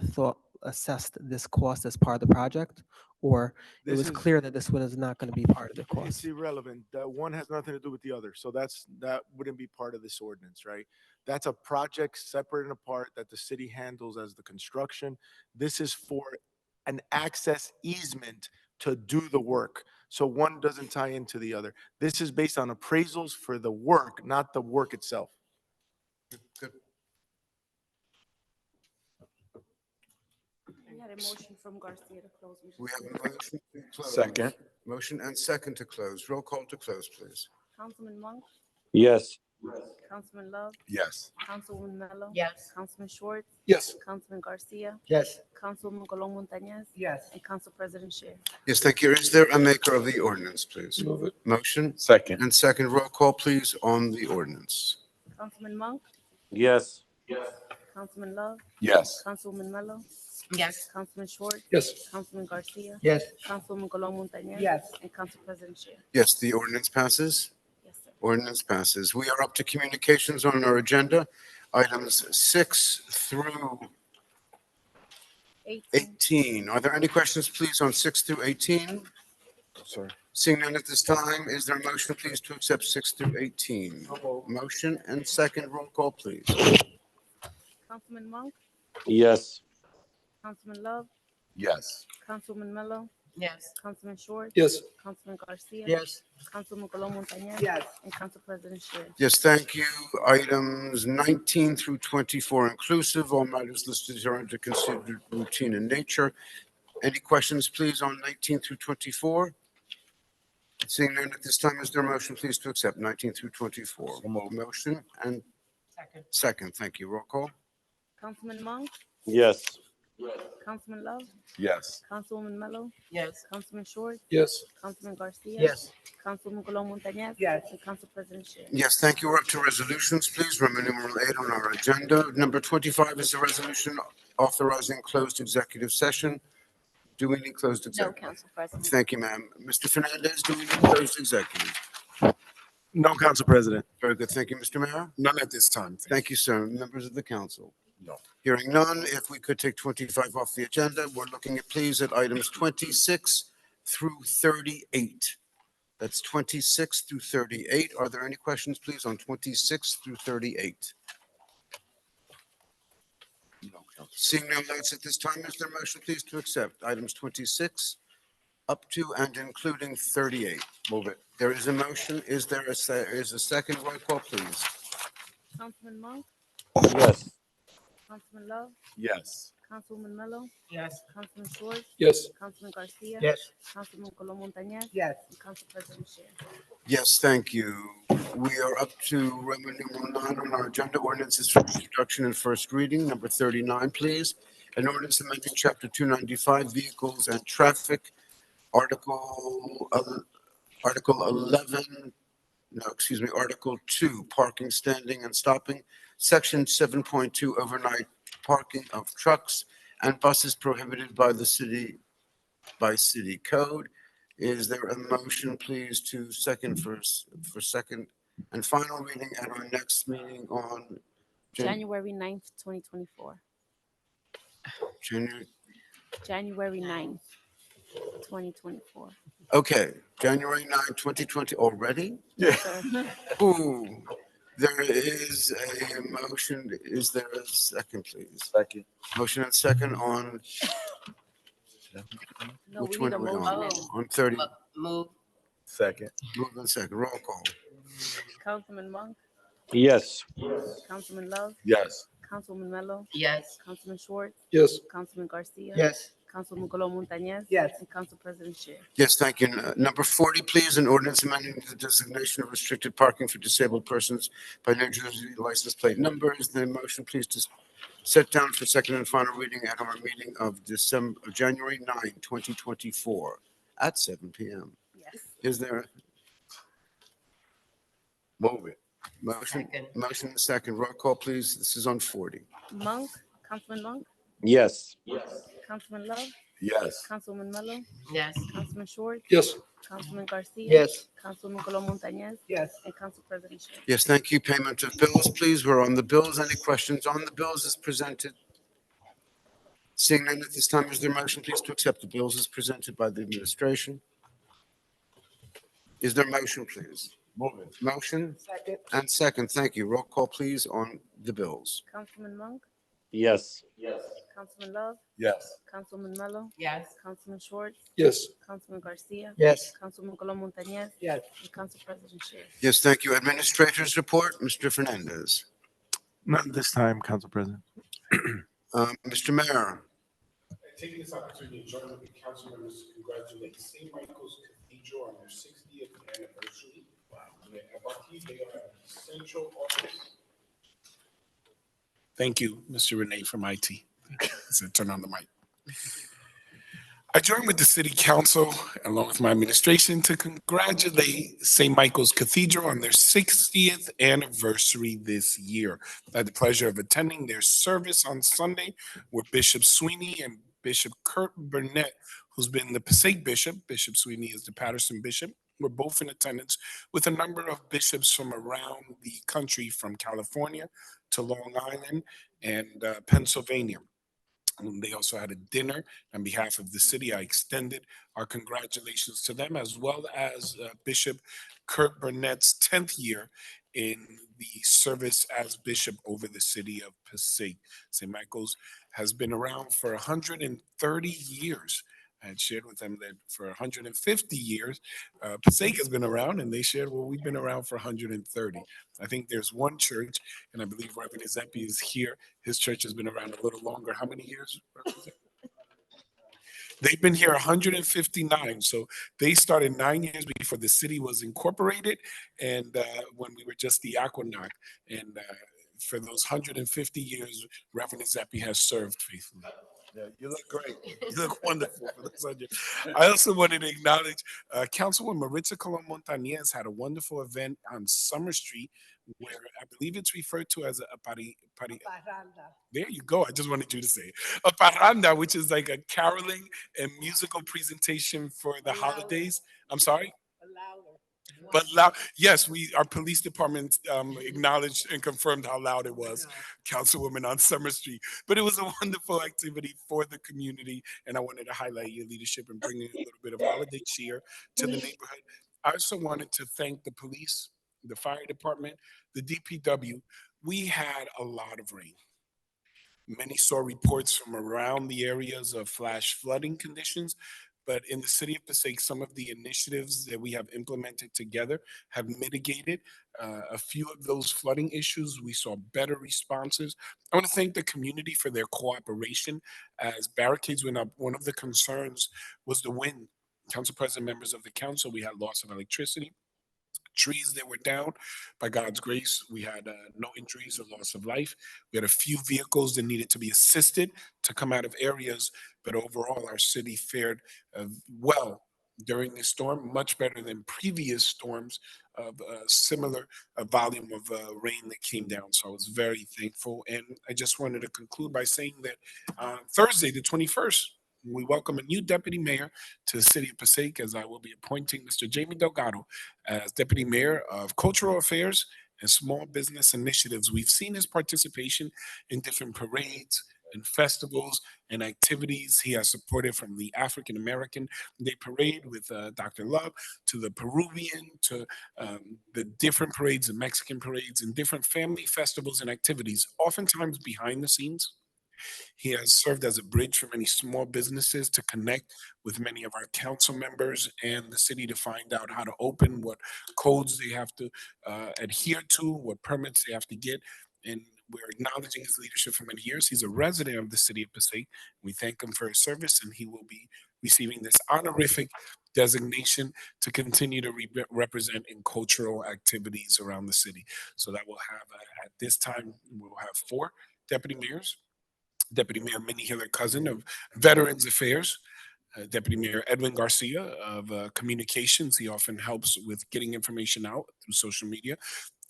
assessed this cost as part of the project? Or it This was is- clear that this one is not going to be part of the It's cost? irrelevant. That one has nothing to do with the other. So that wouldn't be part of this ordinance, right? That's a project separate and apart that the city handles as the construction. This is for an access easement to do the work. So one doesn't tie into the other. This is based on appraisals for the work, not the work itself. Good. We had a motion from Garcia to close. We have a motion to close. Second. Motion and second to close. Roll call to close, please. Councilman Monk, Yes. Councilman Love, Yes. Councilwoman Mello. Yes. Councilman Schwartz, Yes. Councilman Garcia, Yes. Councilwoman Colon Montañez, Yes. and Council President Sher. Yes, thank you. Is there a maker of the ordinance, please? Move it. Motion Second. and second. Roll call, please, on the ordinance. Councilman Monk, Yes. Councilman Love, Yes. Councilwoman Mello, Yes. Councilman Schwartz, Yes. Councilman Garcia, Yes. Councilwoman Colon Montañez. Yes. And Council President Sher. Yes, the ordinance passes. Yes, sir. Ordinance passes. We are up to communications on our agenda. Items 6 through 18. Are there any questions, please, on 6 through 18? Sir. Seeing none at this time, is there a motion, please, to accept 6 through 18? Motion and second. Roll call, please. Councilman Monk, Yes. Councilman Love, Yes. Councilwoman Mello, Yes. Councilman Schwartz. Yes. Councilman Garcia. Yes. Councilwoman Colon Montañez. Yes. And Council President Sher. Yes, thank you. Items 19 through 24 inclusive. All matters listed are under considered routine in nature. Any questions, please, on 19 through 24? Seeing none at this time, is there a motion, please, to accept 19 through 24? So moved. Motion and Second. second. Thank you. Roll call. Councilman Monk, Yes. Councilman Love, Yes. Councilwoman Mello, Yes. Councilman Schwartz, Yes. Councilman Garcia. Yes. Councilwoman Colon Montañez. Yes. And Council President Sher. Yes, thank you. We're up to resolutions, please. Roman numeral 8 on our agenda. Number 25 is a resolution authorizing closed executive session. Do we need closed No, executive? Council President. Thank you, ma'am. Mr. Fernandez, do we need closed executive? No, Council President. Very good. Thank you, Mr. Mayor. None at this time. Thank you, sir. Members of the council. No. Hearing none, if we could take 25 off the agenda, we're looking at, please, at items 26 through 38. That's 26 through 38. Are there any questions, please, on 26 through 38? No, Council. Seeing no notes at this time, is there a motion, please, to accept items 26 up to and including 38? Move it. There is a motion. Is there a second? Roll call, please. Councilman Monk, Yes. Councilman Love, Yes. Councilwoman Mello, Yes. Councilman Schwartz, Yes. Councilman Garcia. Yes. Councilman Colom Montañez. Yes. And Council President Sher. Yes, thank you. We are up to Roman numeral 9 on our agenda, ordinances for introduction and first reading, number 39, please. An ordinance amending chapter 295, vehicles and traffic, article 11, no, excuse me, Article 2, parking, standing, and stopping, Section 7.2, overnight parking of trucks and buses prohibited by the city, by city code. Is there a motion, please, to second for second and final reading at our next meeting on January 9th, 2024. January? January 9th, 2024. Okay, January 9, 2020, already? Yes, sir. Ooh, there is a motion. Is there a second, please? Second. Motion and second on, No, which we one need a are we motion. on? On 30, Move. Second. move and second, roll call. Councilman Monk, Yes. Councilman Love, Yes. Councilwoman Mello, Yes. Councilman Schwartz, Yes. Councilman Garcia. Yes. Councilman Colom Montañez. Yes. And Council President Sher. Yes, thank you. Number 40, please, an ordinance amending the designation of restricted parking for disabled persons by New Jersey license plate number. Is there a motion, please, to set down for second and final reading at our meeting of January 9, 2024 at 7 p.m.? Yes. Is there a Move it. motion? Second. Motion and second. Roll call, please. This is on 40. Monk, Councilman Monk, Yes. Councilman Love, Yes. Councilwoman Mello, Yes. Councilman Schwartz, Yes. Councilman Garcia. Yes. Councilman Colom Montañez. Yes. And Council President Sher. Yes, thank you. Payment of bills, please. We're on the bills. Any questions on the bills as presented? Seeing none at this time, is there a motion, please, to accept the bills as presented by the administration? Is there a motion, please? Move it. Motion Second. and second. Thank you. Roll call, please, on the bills. Councilman Monk, Yes. Councilman Love, Yes. Councilman Mello, Yes. Councilman Schwartz, Yes. Councilman Garcia. Yes. Councilman Colom Montañez. Yes. And Council President Sher. Yes, thank you. Administrators report, Mr. Fernandez. Not this time, Council President. Mr. Mayor. Taking this opportunity to join with the council members to congratulate St. Michael's Cathedral on their 60th anniversary. Wow. They are at the central office. Thank you, Mr. Renee from IT. So turn on the mic. I join with the city council, along with my administration, to congratulate St. Michael's Cathedral on their 60th anniversary this year. I had the pleasure of attending their service on Sunday with Bishop Sweeney and Bishop Kurt Burnett, who's been the Passaic bishop. Bishop Sweeney is the Patterson bishop. We're both in attendance with a number of bishops from around the country, from California to Long Island and Pennsylvania. They also had a dinner on behalf of the city. I extended our congratulations to them, as well as Bishop Kurt Burnett's 10th year in the service as bishop over the city of Passaic. St. Michael's has been around for 130 years. I had shared with them that for 150 years, Passaic has been around, and they shared, well, we've been around for 130. I think there's one church, and I believe Reverend Zeppi is here. His church has been around a little longer. How many years, Reverend Zeppi? They've been here 159. So they started 9 years before the city was incorporated, and when we were just the Aquanaut. And for those 150 years, Reverend Zeppi has served faithfully. Yeah, you look great. You look wonderful for those 100. I also wanted to acknowledge Councilwoman Maritza Colom Montañez had a wonderful event on Summer Street, where I believe it's referred to as a party. There you go. I just wanted you to say it. A parranda, which is like a caroling and musical presentation for the holidays. I'm sorry? But loud, yes, our police department acknowledged and confirmed how loud it was, Councilwoman, on Summer Street. But it was a wonderful activity for the community, and I wanted to highlight your leadership in bringing a little bit of holiday cheer to the neighborhood. I also wanted to thank the police, the fire department, the DPW. We had a lot of rain. Many saw reports from around the areas of flash flooding conditions, but in the city of Passaic, some of the initiatives that we have implemented together have mitigated a few of those flooding issues. We saw better responses. I want to thank the community for their cooperation as barricades went up. One of the concerns was the wind. Council President, members of the council, we had loss of electricity, trees that were down. By God's grace, we had no injuries or loss of life. We had a few vehicles that needed to be assisted to come out of areas, but overall, our city fared well during this storm, much better than previous storms of similar volume of rain that came down. So I was very thankful. And I just wanted to conclude by saying that Thursday, the 21st, we welcome a new deputy mayor to the city of Passaic, as I will be appointing Mr. Jamie Delgado as deputy mayor of cultural affairs and small business initiatives. We've seen his participation in different parades and festivals and activities. He has supported from the African American Day Parade with Dr. Love to the Peruvian to the different parades, the Mexican parades, and different family festivals and activities, oftentimes behind the scenes. He has served as a bridge for many small businesses to connect with many of our council members and the city to find out how to open, what codes they have to adhere to, what permits they have to get. And we're acknowledging his leadership for many years. He's a resident of the city of Passaic. We thank him for his service, and he will be receiving this honorific designation to continue to represent in cultural activities around the city. So that will have, at this time, we'll have 4 deputy mayors. Deputy Mayor Minnie Hiller Cousin of Veterans Affairs, Deputy Mayor Edwin Garcia of Communications. He often helps with getting information out through social media.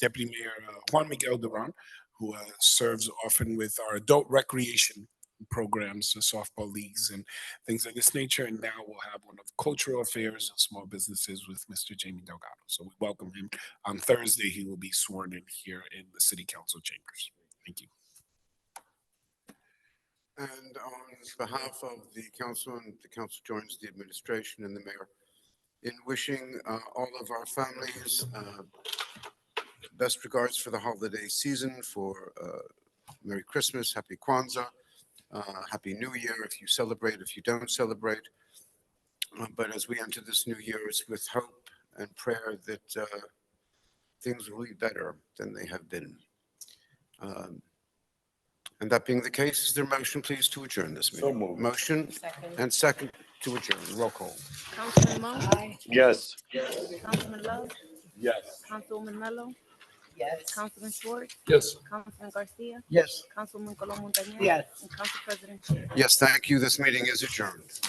Deputy Mayor Juan Miguel Duran, who serves often with our adult recreation programs, softball leagues and things of this nature. And now we'll have one of cultural affairs and small businesses with Mr. Jamie Delgado. So we welcome him. On Thursday, he will be sworn in here in the City Council chambers. Thank you. And on behalf of the council, and the council joins the administration and the mayor in wishing all of our families best regards for the holiday season, for Merry Christmas, Happy Kwanzaa, Happy New Year if you celebrate, if you don't celebrate. But as we enter this new year, it's with hope and prayer that things will be better than they have been. And that being the case, is there a motion, please, to adjourn this meeting? So moved. Motion and second to adjourn. Roll call. Councilman Monk? Yes. Councilman Love? Yes. Councilwoman Mello? Yes. Councilman Schwartz? Yes. Councilman Garcia? Yes. Councilwoman Colon Montañez? Yes. And Council President Chair. Yes, thank you. This meeting is adjourned.